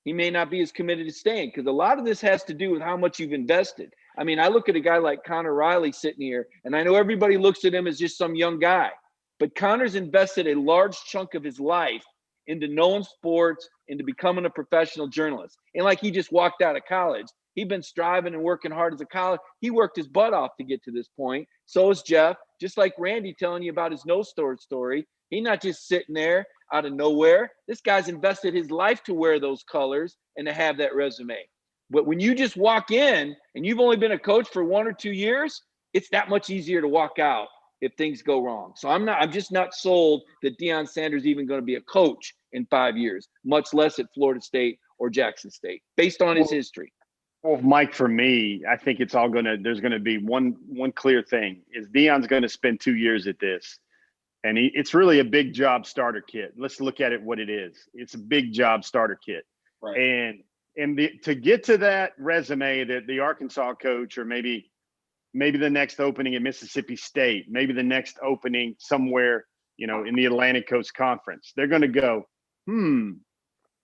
he may not be as committed to staying because a lot of this has to do with how much you've invested. I mean, I look at a guy like Conor Riley sitting here, and I know everybody looks at him as just some young guy, but Conor's invested a large chunk of his life into knowing sports, into becoming a professional journalist. And like he just walked out of college, he's been striving and working hard as a college. He worked his butt off to get to this point. So is Jeff, just like Randy telling you about his no store story. He's not just sitting there out of nowhere. This guy's invested his life to wear those colors and to have that resume. But when you just walk in and you've only been a coach for 1 or 2 years, it's that much easier to walk out if things go wrong. So I'm just not sold that Deion Sanders is even going to be a coach in 5 years, much less at Florida State or Jackson State, based on his history. Well, Mike, for me, I think it's all there's going to be one clear thing is Deion's going to spend 2 years at this. And it's really a big job starter kit. Let's look at it what it is. It's a big job starter kit. Right. And And to get to that resume that the Arkansas coach, or maybe the next opening at Mississippi State, maybe the next opening somewhere, in the Atlantic Coast Conference, they're going to go,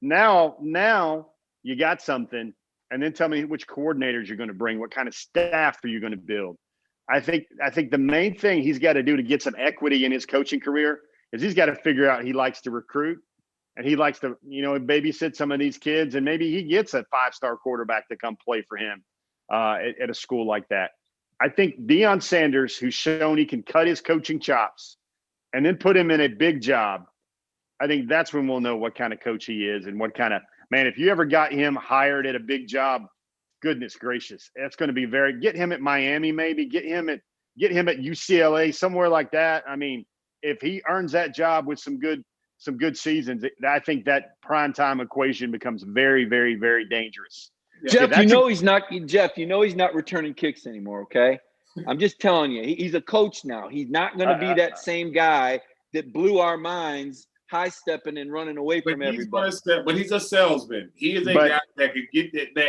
now you got something. And then tell me which coordinators you're going to bring, what kind of staff are you going to build. I think the main thing he's got to do to get some equity in his coaching career is he's got to figure out he likes to recruit, and he likes to, babysit some of these kids, and maybe he gets a 5-star quarterback to come play for him at a school like that. I think Deion Sanders, who's shown he can cut his coaching chops and then put him in a big job, I think that's when we'll know what kind of coach he is and what kind of – man, if you ever got him hired at a big job, goodness gracious, that's going to be get him at Miami, maybe get him at UCLA, somewhere like that. I mean, if he earns that job with some good seasons, I think that primetime equation becomes very, very, very dangerous. Jeff, he's not returning kicks anymore, okay? I'm just telling you, he's a coach now. He's not going to be that same guy that blew our minds high-stepping and running away from everybody. But he's a salesman. He is a guy that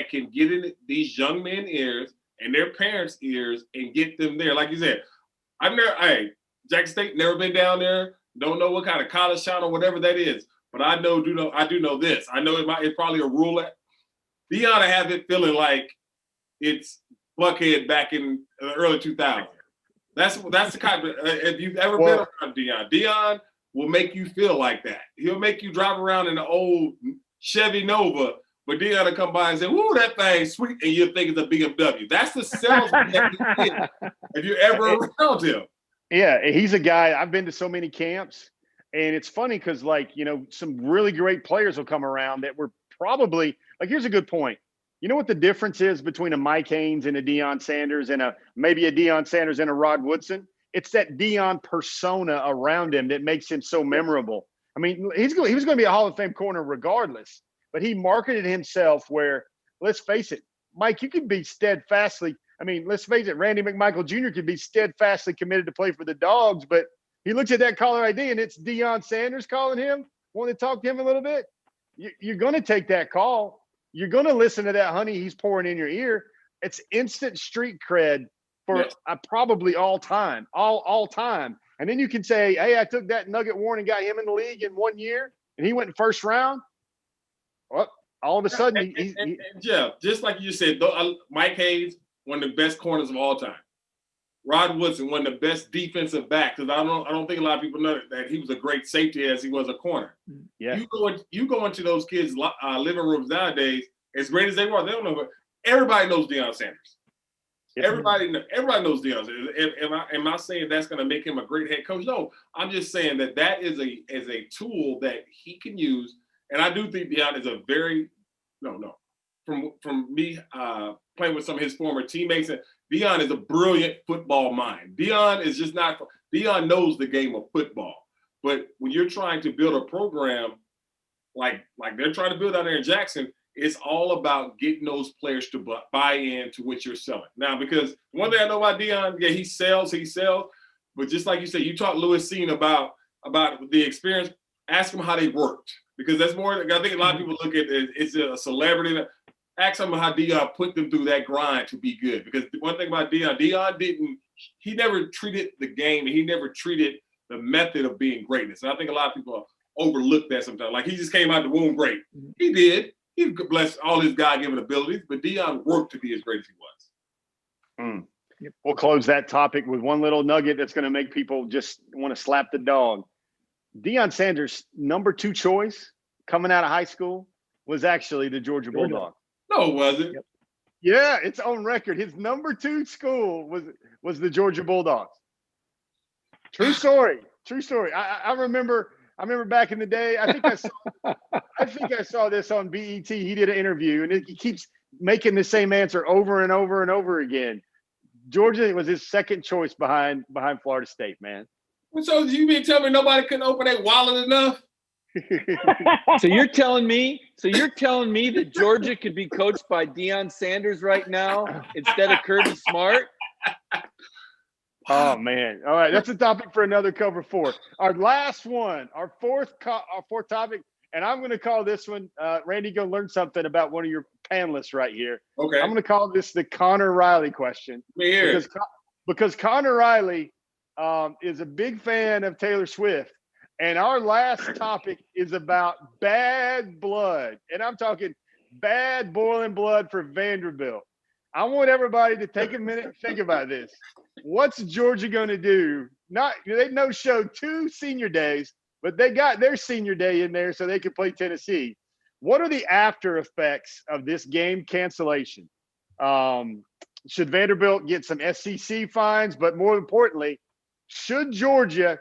can get in these young men's ears and their parents' ears and get them there. Like you said, Jackson State, never been down there. Don't know what kind of college town or whatever that is. But I do know this. I know it's probably a rule. Deion have it feeling like it's Buckhead back in the early 2000s. That's the kind of, if you've ever been around Deion will make you feel like that. He'll make you drive around in the old Chevy Nova, but Deion will come by and say, "Woo, that thing's sweet," and you'll think it's a BMW. That's the salesman that he is, if you're ever around him. Yeah, he's a guy. I've been to so many camps, and it's funny because, some really great players will come around that were probably here's a good point. You know what the difference is between a Mike Haynes and a Deion Sanders and maybe a Deion Sanders and a Rod Woodson? It's that Deion persona around him that makes him so memorable. I mean, he was going to be a Hall of Fame corner regardless, but he marketed himself where, let's face it, Mike, you can be steadfastly. I mean, let's face it, Randy Mcmichael Jr. could be steadfastly committed to play for the Dogs, but he looks at that caller ID and it's Deion Sanders calling him, wanting to talk to him a little bit. You're going to take that call. You're going to listen to that honey he's pouring in your ear. It's instant street cred for probably all time. And then you can say, hey, I took that Nugget Warren and got him in the league in 1 year, and he went in first round. Well, all of a sudden, and Jeff, just like you said, Mike Hayes, one of the best corners of all time. Rod Woodson, one of the best defensive backs. Because I don't think a lot of people know that he was a great safety as he was a corner. Yeah. You go into those kids' living rooms nowadays, as great as they were, they don't know. Everybody knows Deion Sanders. Yep. Everybody knows Deion Sanders. Am I saying that's going to make him a great head coach? No, I'm just saying that is a tool that he can use. And I do think Deion is a very from me playing with some of his former teammates. Deion is a brilliant football mind. Deion knows the game of football. But when you're trying to build a program like they're trying to build out there in Jackson, it's all about getting those players to buy into what you're selling. Now, because one thing I know about Deion, he sells. But just like you said, you taught Louis Sean about the experience. Ask them how they worked. Because that's more, I think a lot of people look at it, it's a celebrity. Ask them how Deion put them through that grind to be good. Because one thing about Deion he never treated the game, and he never treated the method of being greatness. And I think a lot of people overlook that sometimes. Like, he just came out the womb great. He did. He blessed all his God-given abilities, but Deion worked to be as great as he was. Yep. We'll close that topic with one little nugget that's going to make people just want to slap the dog. Deion Sanders' number 2 choice coming out of high school was actually the Georgia Bulldogs. No, it wasn't. Yep. Yeah, it's on record. His number 2 school was the Georgia Bulldogs. True story. I remember back in the day. I think I saw this on BET. He did an interview, and he keeps making the same answer over and over and over again. Georgia was his second choice behind Florida State, man. So you mean tell me nobody couldn't open their wallet enough? So you're telling me that Georgia could be coached by Deion Sanders right now instead of Kirby Smart? Oh man! All right, that's a topic for another cover 4. Our last one, our fourth topic And I'm going to call this one, Randy, go learn something about one of your panelists right here. Okay. I'm going to call this the Conor Riley question. Because Conor Riley is a big fan of Taylor Swift. And our last topic is about bad blood. And I'm talking bad boiling blood for Vanderbilt. I want everybody to take a minute and think about this. What's Georgia going to do? They no-showed 2 senior days, but they got their senior day in there so they could play Tennessee. What are the after effects of this game cancellation? Should Vanderbilt get some SEC fines? But more importantly, should Georgia,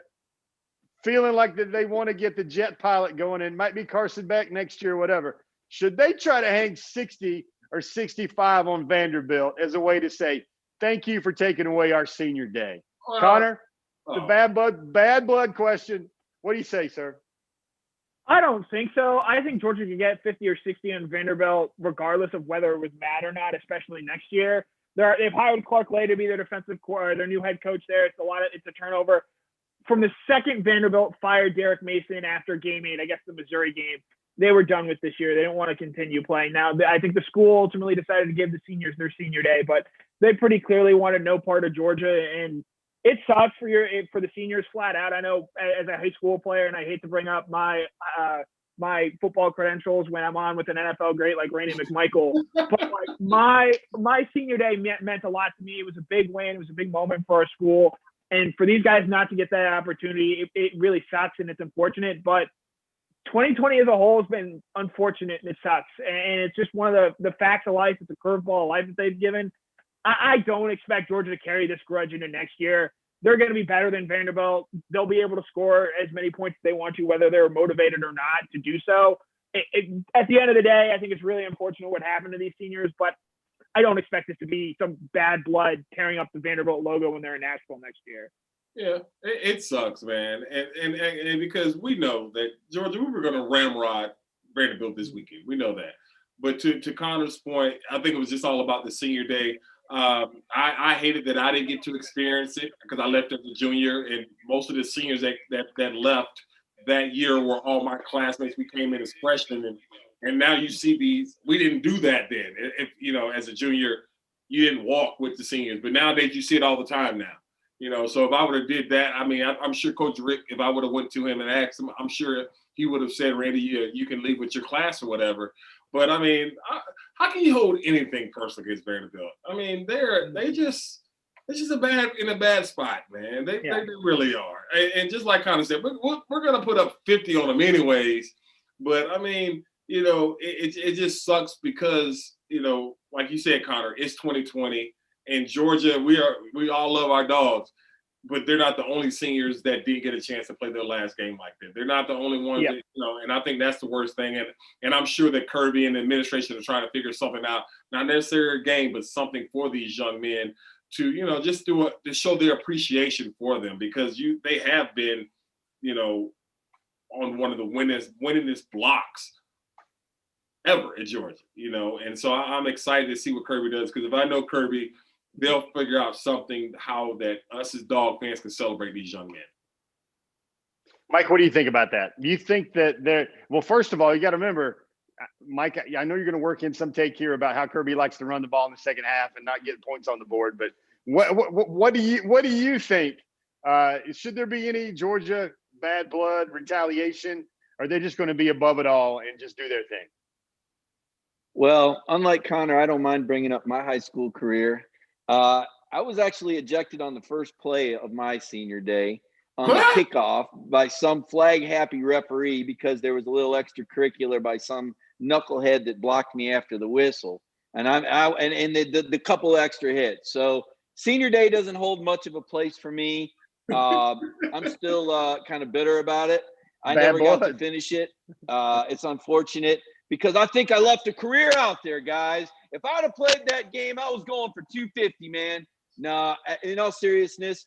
feeling like that they want to get the jet pilot going, and might be Carson Beck next year or whatever, should they try to hang 60 or 65 on Vanderbilt as a way to say, thank you for taking away our senior day? Connor, the bad blood question. What do you say, sir? I don't think so. I think Georgia could get 50 or 60 on Vanderbilt, regardless of whether it was Matt or not, especially next year. They've hired Clark Lay to be their defensive core, their new head coach there. It's a turnover. From the second Vanderbilt fired Derek Mason after game 8, I guess the Missouri game, they were done with this year. They didn't want to continue playing. Now, I think the school ultimately decided to give the seniors their senior day, but they pretty clearly wanted no part of Georgia, and it sucks for the seniors flat out. I know as a high school player, and I hate to bring up my football credentials when I'm on with an NFL great like Randy Mcmichael, but like my senior day meant a lot to me. It was a big win. It was a big moment for our school. And for these guys not to get that opportunity, it really sucks and it's unfortunate. But 2020 as a whole has been unfortunate and it sucks. And it's just one of the facts of life. It's a curveball of life that they've given. I don't expect Georgia to carry this grudge into next year. They're going to be better than Vanderbilt. They'll be able to score as many points as they want to, whether they're motivated or not to do so. At the end of the day, I think it's really unfortunate what happened to these seniors, but I don't expect this to be some bad blood tearing up the Vanderbilt logo when they're in Nashville next year. Yeah, it sucks, man. And because we know that, Georgia, we were going to ramrod Vanderbilt this weekend. We know that. But to Conor's point, I think it was just all about the senior day. I hated that I didn't get to experience it because I left as a junior, and most of the seniors that left that year were all my classmates. We came in as freshmen, and now you see these. We didn't do that then. If as a junior, you didn't walk with the seniors, but nowadays you see it all the time now. So if I would have did that, I mean, I'm sure Coach Rick, if I would have went to him and asked him, I'm sure he would have said, Randy, you can leave with your class or whatever. But I mean, how can you hold anything personal against Vanderbilt? I mean, they're just in a bad spot, man. They really are. And just like Connor said, we're gonna put up 50 on them anyways. But I mean, it just sucks because like you said, Connor, it's 2020, and Georgia, we all love our dogs, but they're not the only seniors that didn't get a chance to play their last game like that. They're not the only ones that, and I think that's the worst thing. And I'm sure that Kirby and the administration are trying to figure something out, not necessarily a game, but something for these young men to, just to show their appreciation for them, because they have been, on one of the winningest blocks ever at Georgia, and so I'm excited to see what Kirby does, because if I know Kirby, they'll figure out something how that us as dog fans can celebrate these young men. Mike, what do you think about that? Do you think that well, first of all, you got to remember, Mike, I know you're going to work in some take here about how Kirby likes to run the ball in the second half and not get points on the board, but what do you think? Should there be any Georgia bad blood retaliation? Or are they just going to be above it all and just do their thing? Well, unlike Connor, I don't mind bringing up my high school career. I was actually ejected on the first play of my senior day on the kickoff by some flag-happy referee because there was a little extracurricular by some knucklehead that blocked me after the whistle, and the couple extra hits. So senior day doesn't hold much of a place for me. I'm still kind of bitter about it. I never got to finish it. It's unfortunate because I think I left a career out there, guys. If I'd have played that game, I was going for 250, man. Nah, in all seriousness,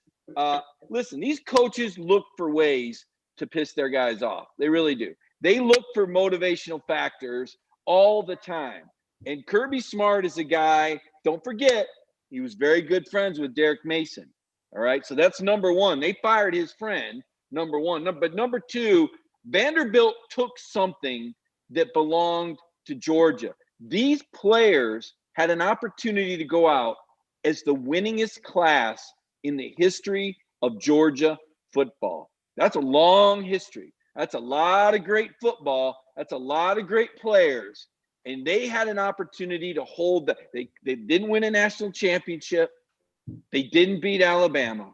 listen, these coaches look for ways to piss their guys off. They really do. They look for motivational factors all the time. And Kirby Smart is a guy, don't forget, he was very good friends with Derek Mason. All right, so that's number one. They fired his friend, number one. But number two, Vanderbilt took something that belonged to Georgia. These players had an opportunity to go out as the winningest class in the history of Georgia football. That's a long history. That's a lot of great football. That's a lot of great players. And they had an opportunity to hold that. They didn't win a national championship. They didn't beat Alabama.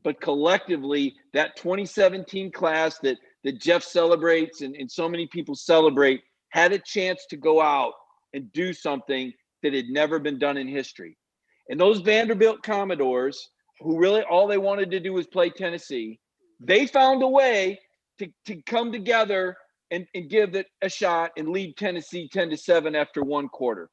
But collectively, that 2017 class that Jeff celebrates and so many people celebrate had a chance to go out and do something that had never been done in history. And those Vanderbilt Commodores, who really all they wanted to do was play Tennessee, they found a way to come together and give it a shot and lead Tennessee 10-7 after one quarter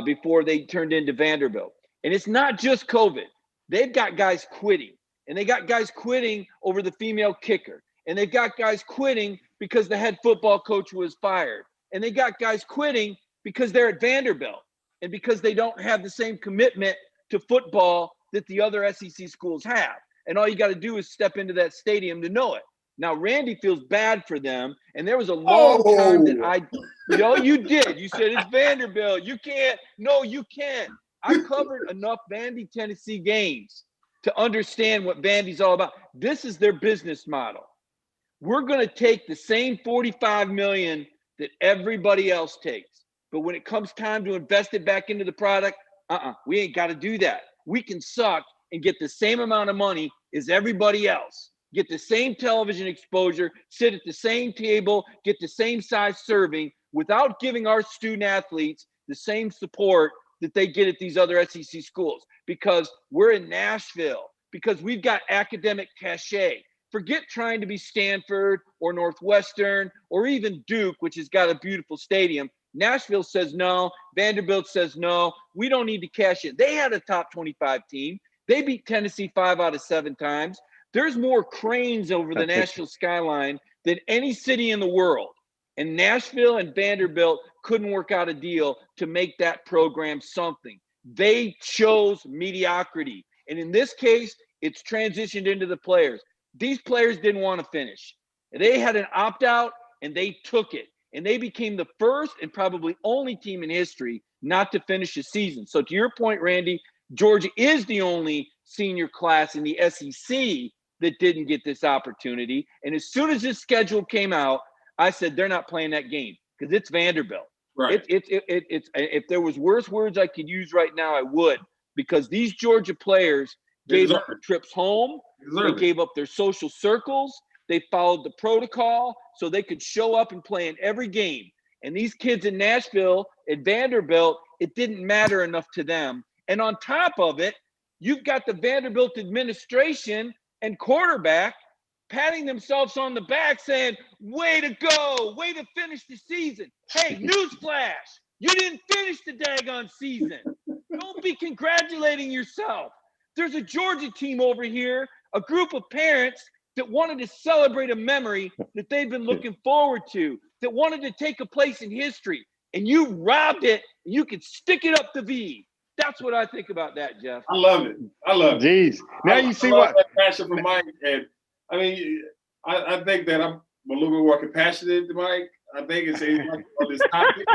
before they turned into Vanderbilt. And it's not just COVID. They've got guys quitting. And they got guys quitting over the female kicker. And they've got guys quitting because the head football coach was fired. And they got guys quitting because they're at Vanderbilt and because they don't have the same commitment to football that the other SEC schools have. And all you got to do is step into that stadium to know it. Now, Randy feels bad for them. And there was a long time that you did. You said it's Vanderbilt. You can't. No, you can't. I covered enough Vandy, Tennessee games to understand what Vandy's all about. This is their business model. We're going to take the same $45 million that everybody else takes. But when it comes time to invest it back into the product, we ain't got to do that. We can suck and get the same amount of money as everybody else. Get the same television exposure, sit at the same table, get the same size serving without giving our student athletes the same support that they get at these other SEC schools, because we're in Nashville, because we've got academic cachet. Forget trying to be Stanford or Northwestern or even Duke, which has got a beautiful stadium. Nashville says no. Vanderbilt says no. We don't need to cash in. They had a top 25 team. They beat Tennessee 5 out of 7 times. There's more cranes over the Nashville skyline than any city in the world. And Nashville and Vanderbilt couldn't work out a deal to make that program something. They chose mediocrity. And in this case, it's transitioned into the players. These players didn't want to finish. They had an opt-out, and they took it. And they became the first and probably only team in history not to finish a season. So to your point, Randy, Georgia is the only senior class in the SEC that didn't get this opportunity. And as soon as this schedule came out, I said, they're not playing that game because it's Vanderbilt. Right. It's if there was worse words I could use right now, I would, because these Georgia players gave up their trips home. They gave up their social circles. They followed the protocol so they could show up and play in every game. And these kids in Nashville at Vanderbilt, it didn't matter enough to them. And on top of it, you've got the Vanderbilt administration and quarterback patting themselves on the back saying, way to go, way to finish the season. Hey, newsflash, you didn't finish the daggone season. Don't be congratulating yourself. There's a Georgia team over here, a group of parents that wanted to celebrate a memory that they've been looking forward to, that wanted to take a place in history, and you robbed it, and you could stick it up the V. That's what I think about that, Jeff. I love it. Jeez. Now you see what that passion for Mike. And I mean, I think that I'm a little bit more compassionate than Mike. I think it's on this topic.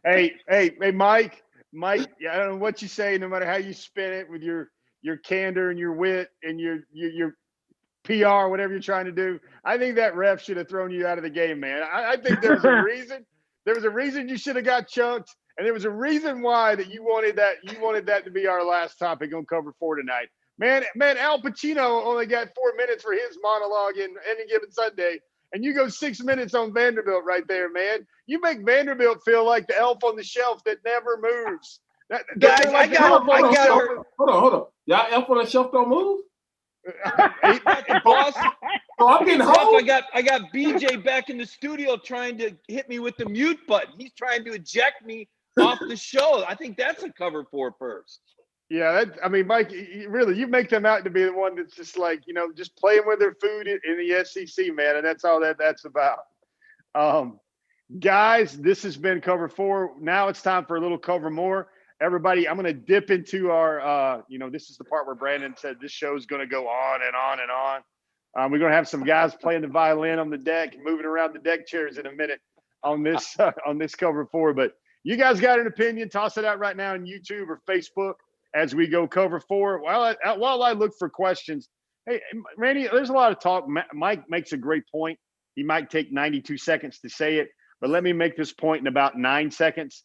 Hey, Mike, I don't know what you say, no matter how you spin it with your candor and your wit and your PR, whatever you're trying to do. I think that ref should have thrown you out of the game, man. I think there was a reason. There was a reason you should have got chunked, and there was a reason why that you wanted that to be our last topic on Cover 4 tonight. Man, Al Pacino only got 4 minutes for his monologue in Any Given Sunday, and you go 6 minutes on Vanderbilt right there, man. You make Vanderbilt feel like the elf on the shelf that never moves. Guys, I got her. Hold on. Y'all elf on the shelf don't move? Boss. So I'm getting home. I got BJ back in the studio trying to hit me with the mute button. He's trying to eject me off the show. I think that's a Cover 4 first. Yeah, Mike, really, you make them out to be the one that's just like, just playing with their food in the SEC, man, and that's all that's about. Guys, this has been Cover 4. Now it's time for a little Cover More. Everybody, I'm going to dip into our, this is the part where Brandon said this show is going to go on and on and on. We're going to have some guys playing the violin on the deck, moving around the deck chairs in a minute on this cover 4. But you guys got an opinion? Toss it out right now on YouTube or Facebook as we go cover 4. While I look for questions, hey, Randy, there's a lot of talk. Mike makes a great point. He might take 92 seconds to say it, but let me make this point in about 9 seconds.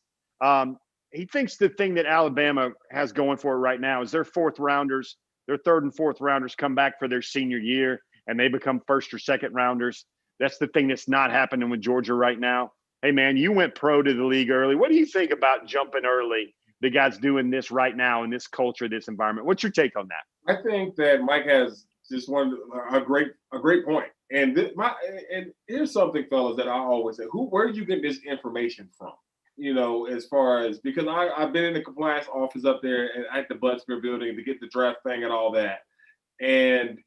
He thinks the thing that Alabama has going for it right now is their 4th rounders, their 3rd and 4th rounders come back for their senior year and they become 1st or 2nd rounders. That's the thing that's not happening with Georgia right now. Hey, man, you went pro to the league early. What do you think about jumping early? The guys doing this right now in this culture, this environment. What's your take on that? I think that Mike has just a great point. And here's something, fellas, that I always say: where are you getting this information from? As far as, because I've been in the compliance office up there at the Budsmere building to get the draft thing and all that, and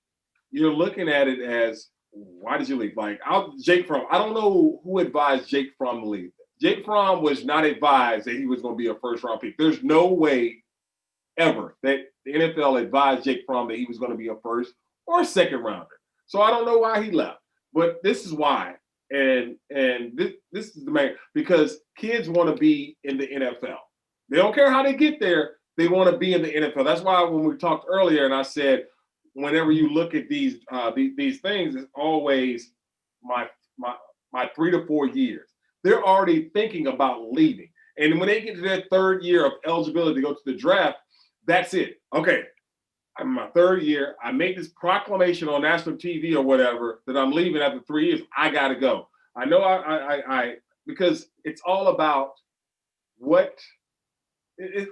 you're looking at it as, why did you leave? Like, Jake Fromm, I don't know who advised Jake Fromm to leave. Jake Fromm was not advised that he was going to be a 1st-round pick. There's no way ever that the NFL advised Jake Fromm that he was going to be a 1st or 2nd rounder. So I don't know why he left, but this is why. And this is the main, because kids want to be in the NFL. They don't care how they get there. They want to be in the NFL. That's why when we talked earlier and I said, whenever you look at these things, it's always my 3 to 4 years. They're already thinking about leaving. And when they get to their 3rd year of eligibility to go to the draft, that's it. Okay, I'm in my 3rd year. I made this proclamation on national TV or whatever that I'm leaving after 3 years. I got to go. I know because it's all about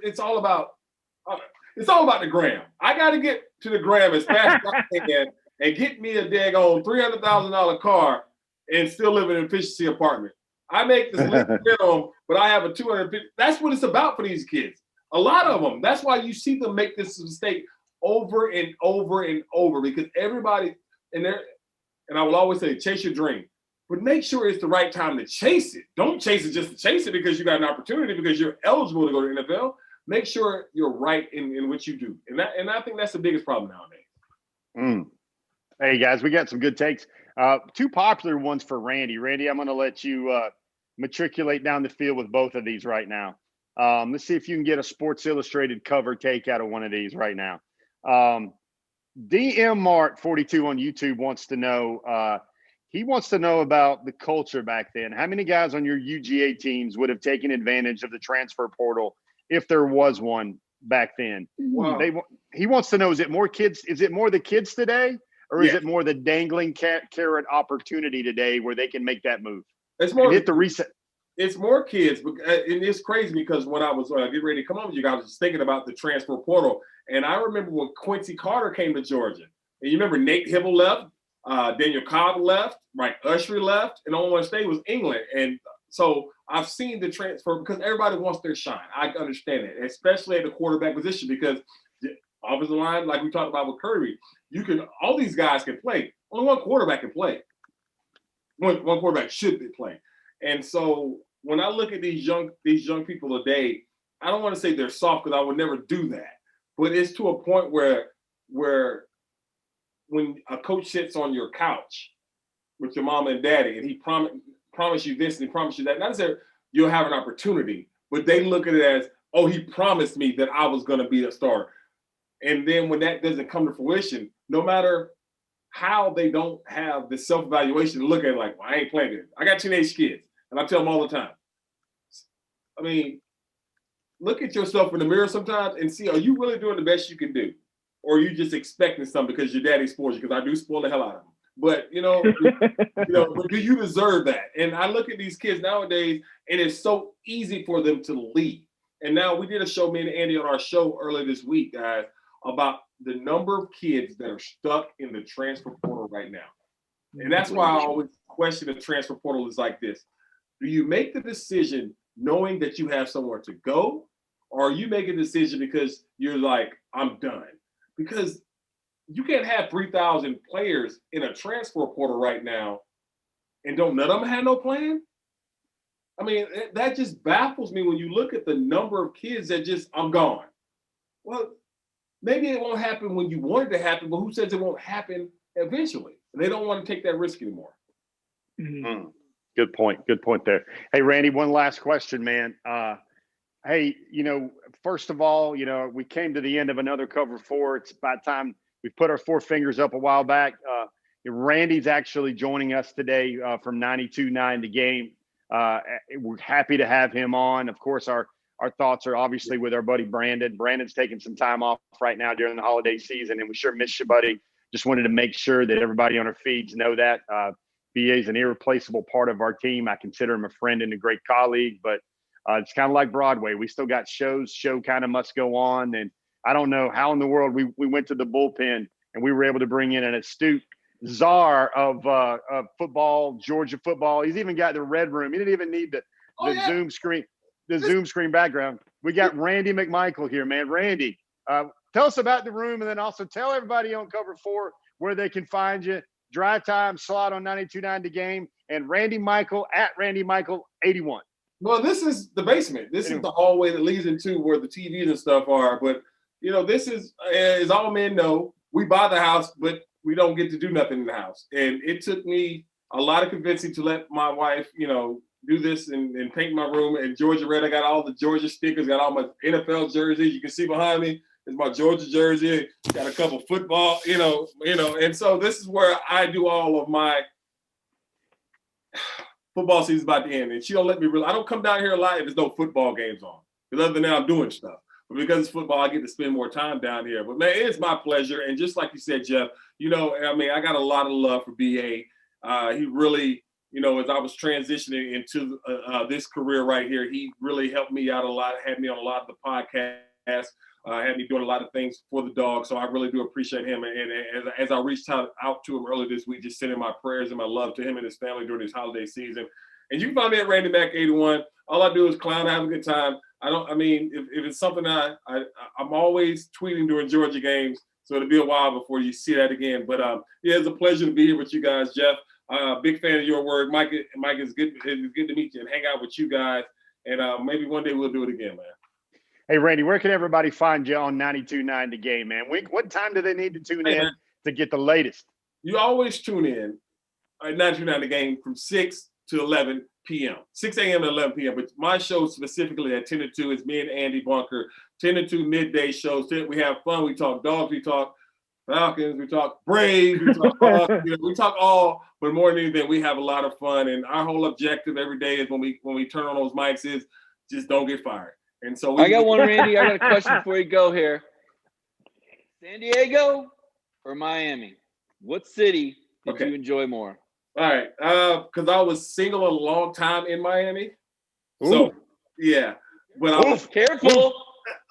it's all about the gram. I got to get to the gram as fast as I can and get me a daggone $300,000 car and still live in an efficiency apartment. I make this minimum, but I have a 250. That's what it's about for these kids. A lot of them. That's why you see them make this mistake over and over and over, because everybody and I will always say, chase your dream, but make sure it's the right time to chase it. Don't chase it just to chase it because you got an opportunity, because you're eligible to go to the NFL. Make sure you're right in what you do. And I think that's the biggest problem nowadays. Hey, guys, we got some good takes. 2 popular ones for Randy. Randy, I'm going to let you matriculate down the field with both of these right now. Let's see if you can get a Sports Illustrated cover take out of one of these right now. DM Mart 42 on YouTube wants to know, he wants to know about the culture back then. How many guys on your UGA teams would have taken advantage of the transfer portal if there was one back then? Wow. He wants to know, is it more kids? Is it more the kids today, or is it more the dangling carrot opportunity today where they can make that move? It's more hit the reset. It's more kids, and it's crazy because when I was getting ready to come on with you guys, I was just thinking about the transfer portal, and I remember when Quincy Carter came to Georgia, and you remember Nate Hibble left, Daniel Cobb left, Mike Ushery left, and the only one to stay was England. And so I've seen the transfer because everybody wants their shine. I understand it, especially at the quarterback position, because the offensive line, like we talked about with Kirby, all these guys can play. Only one quarterback can play. One quarterback should be playing. And so when I look at these young people today, I don't want to say they're soft, because I would never do that. But it's to a point where when a coach sits on your couch with your mama and daddy, and he promise you this and he promise you that, not necessarily you'll have an opportunity, but they look at it as, oh, he promised me that I was going to be a starter. And then when that doesn't come to fruition, no matter how they don't have the self-evaluation to look at it like, well, I ain't playing it. I got teenage kids, and I tell them all the time. I mean, look at yourself in the mirror sometimes and see, are you really doing the best you can do? Or are you just expecting something because your daddy spoils you? Because I do spoil the hell out of them. But, but do you deserve that? And I look at these kids nowadays, and it's so easy for them to leave. And now we did a show, me and Andy, on our show earlier this week, guys, about the number of kids that are stuck in the transfer portal right now. And that's why I always question the transfer portal is like this. Do you make the decision knowing that you have somewhere to go, or you make a decision because you're like, I'm done? Because you can't have 3,000 players in a transfer portal right now and none of them have no plan. I mean, that just baffles me when you look at the number of kids that just, I'm gone. Well, maybe it won't happen when you want it to happen, but who says it won't happen eventually. And they don't want to take that risk anymore. Mhm. Good point. Good point there. Hey, Randy, one last question, man. Hey, first of all, we came to the end of another cover four. It's about time we put our four fingers up a while back. Randy's actually joining us today from 92.9 The Game. We're happy to have him on. Of course, our thoughts are obviously with our buddy Brandon. Brandon's taking some time off right now during the holiday season, and we sure miss you, buddy. Just wanted to make sure that everybody on our feeds know that. BA is an irreplaceable part of our team. I consider him a friend and a great colleague, but it's kind of like Broadway. We still got shows. Show kind of must go on. And I don't know how in the world we went to the bullpen and we were able to bring in an astute czar of football, Georgia football. He's even got the red room. He didn't even need the Zoom screen, Zoom screen background. We got Randy Mcmichael here, man. Randy, tell us about the room, and then also tell everybody on Cover 4 where they can find you. Drive Time slot on 92.9 The Game, and Randy Michael at Randy Michael 81. Well, this is the basement. This is the hallway that leads into where the TVs and stuff are. But, this is, as all men know, we buy the house, but we don't get to do nothing in the house. And it took me a lot of convincing to let my wife, do this and paint my room. And Georgia Red, I got all the Georgia stickers, got all my NFL jerseys. You can see behind me is my Georgia jersey. Got a couple football, and so this is where I do all of my football season's about to end. And she don't let me I don't come down here a lot if there's no football games on. Because other than that, I'm doing stuff. But because it's football, I get to spend more time down here. But man, it's my pleasure. And just like you said, Jeff, I got a lot of love for BA. He really, as I was transitioning into this career right here, he really helped me out a lot, had me on a lot of the podcasts. Had me doing a lot of things for the dog. So I really do appreciate him. And as I reached out to him earlier this week, just sending my prayers and my love to him and his family during this holiday season. And you can find me at Randy Mac 81. All I do is clown, have a good time. If it's something I'm always tweeting during Georgia games. So it'll be a while before you see that again. But it's a pleasure to be here with you guys, Jeff. Big fan of your work. Mike, it's good to meet you and hang out with you guys. And maybe one day we'll do it again, man. Hey, Randy, where can everybody find you on 92.9 The Game, man? What time do they need to tune in to get the latest? You always tune in at 92.9 The Game from 6 to 11 p.m., 6 a.m. to 11 p.m. But my show specifically at 10 to 2 is me and Andy Bunker, 10 to 2 midday shows. We have fun. We talk dogs. We talk Falcons. We talk Braves. We talk we talk all, but more than anything, we have a lot of fun. And our whole objective every day is when we turn on those mics is just don't get fired. And so I got one, Randy. I got a question before you go here. San Diego or Miami? What city did you enjoy more? All right. Because I was single a long time in Miami. Ooh. So, yeah. But I was careful.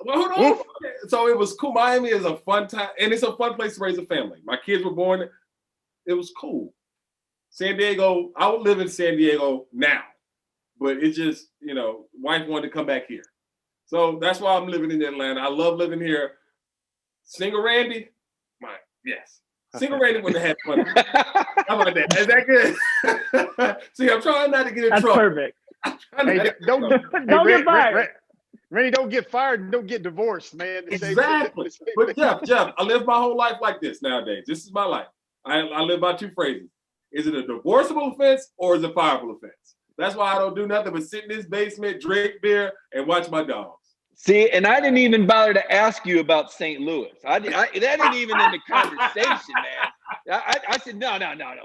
Well, hold on. So it was cool. Miami is a fun time, and it's a fun place to raise a family. My kids were born. It was cool. San Diego, I would live in San Diego now. But it just, wife wanted to come back here. So that's why I'm living in Atlanta. I love living here. Single Randy, yes. Single Randy would have had fun. How about that? Is that good? See, I'm trying not to get in trouble. Perfect. Hey, don't get fired. Randy, don't get fired and don't get divorced, man. Exactly. But Jeff, I live my whole life like this nowadays. This is my life. I live by two phrases. Is it a divorceable offense or is it a fireable offense? That's why I don't do nothing but sit in this basement, drink beer, and watch my dogs. See, and I didn't even bother to ask you about St. Louis. That ain't even in the conversation, man. I said, no.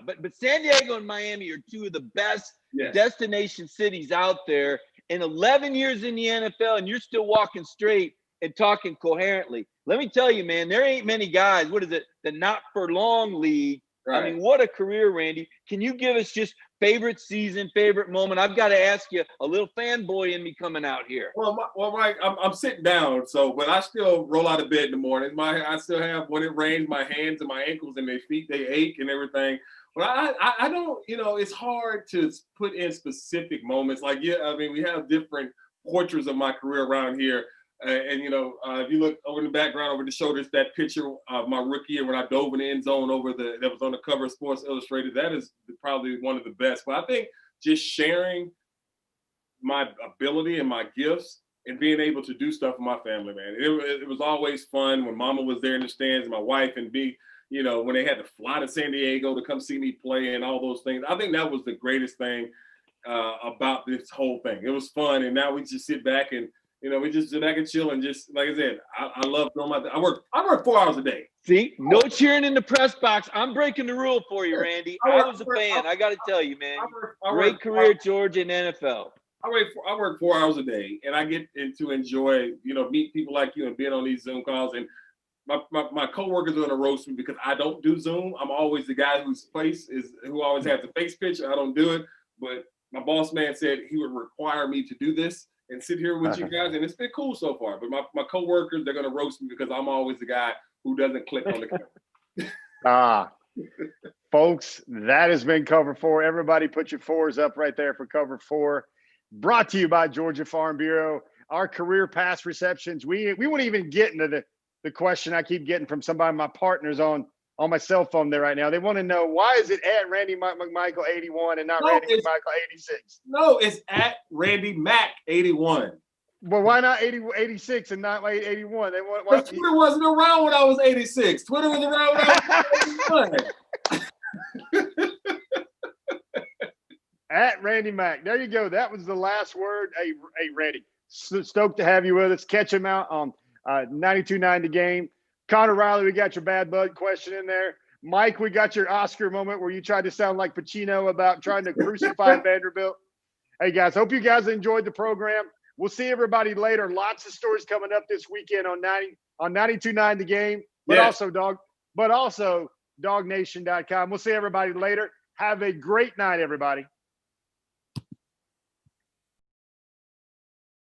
But San Diego and Miami are two of the best destination cities out there. And 11 years in the NFL, and you're still walking straight and talking coherently. Let me tell you, man, there ain't many guys. What is it? The not for long league. Right. I mean, what a career, Randy. Can you give us just favorite season, favorite moment? I've got to ask you, a little fanboy in me coming out here. Well, Mike, I'm sitting down, but I still roll out of bed in the morning. I still have, when it rains, my hands and my ankles and my feet, they ache and everything. But I don't, it's hard to put in specific moments. Like, we have different portraits of my career around here. And if you look over in the background, over the shoulders, that picture of my rookie year when I dove in the end zone that was on the cover of Sports Illustrated, that is probably one of the best. But I think just sharing my ability and my gifts and being able to do stuff with my family, man. It was always fun when Mama was there in the stands and my wife and me, you know, when they had to fly to San Diego to come see me play and all those things. I think that was the greatest thing about this whole thing. It was fun, and now we just sit back and, you know, we just sit back and chill and just, like I said, I love doing my thing. I work 4 hours a day. See, no cheering in the press box. I'm breaking the rule for you, Randy. I was a fan. I got to tell you, man. Great career, George, in NFL. I work 4 hours a day, and I get to enjoy, you know, meet people like you and being on these Zoom calls. And my coworkers are gonna roast me because I don't do Zoom. I'm always the guy who always has the face picture. I don't do it, but my boss man said he would require me to do this and sit here with you guys, and it's been cool so far. But my coworkers, they're gonna roast me because I'm always the guy who doesn't click on the camera. Folks, that has been Cover 4. Everybody put your 4s up right there for Cover 4. Brought to you by Georgia Farm Bureau. Our career pass receptions. We won't even get into the question I keep getting from somebody, my partners on my cell phone there right now. They want to know, why is it at Randy Mcmichael 81 and not Randy Mcmichael 86? No, it's at Randy Mac 81. Well, why not 86 and not 81? Because Twitter wasn't around when I was 86. Twitter was around when I was 81. At Randy Mac. There you go. That was the last word. Hey, Randy. Stoked to have you with us. Catch him out on 92.9 The Game. Conor Riley, we got your bad bud question in there. Mike, we got your Oscar moment where you tried to sound like Pacino about trying to crucify Vanderbilt. Hey, guys, hope you guys enjoyed the program. We'll see everybody later. Lots of stories coming up this weekend on 92.9 The Game, but also DawgNation.com. We'll see everybody later. Have a great night, everybody.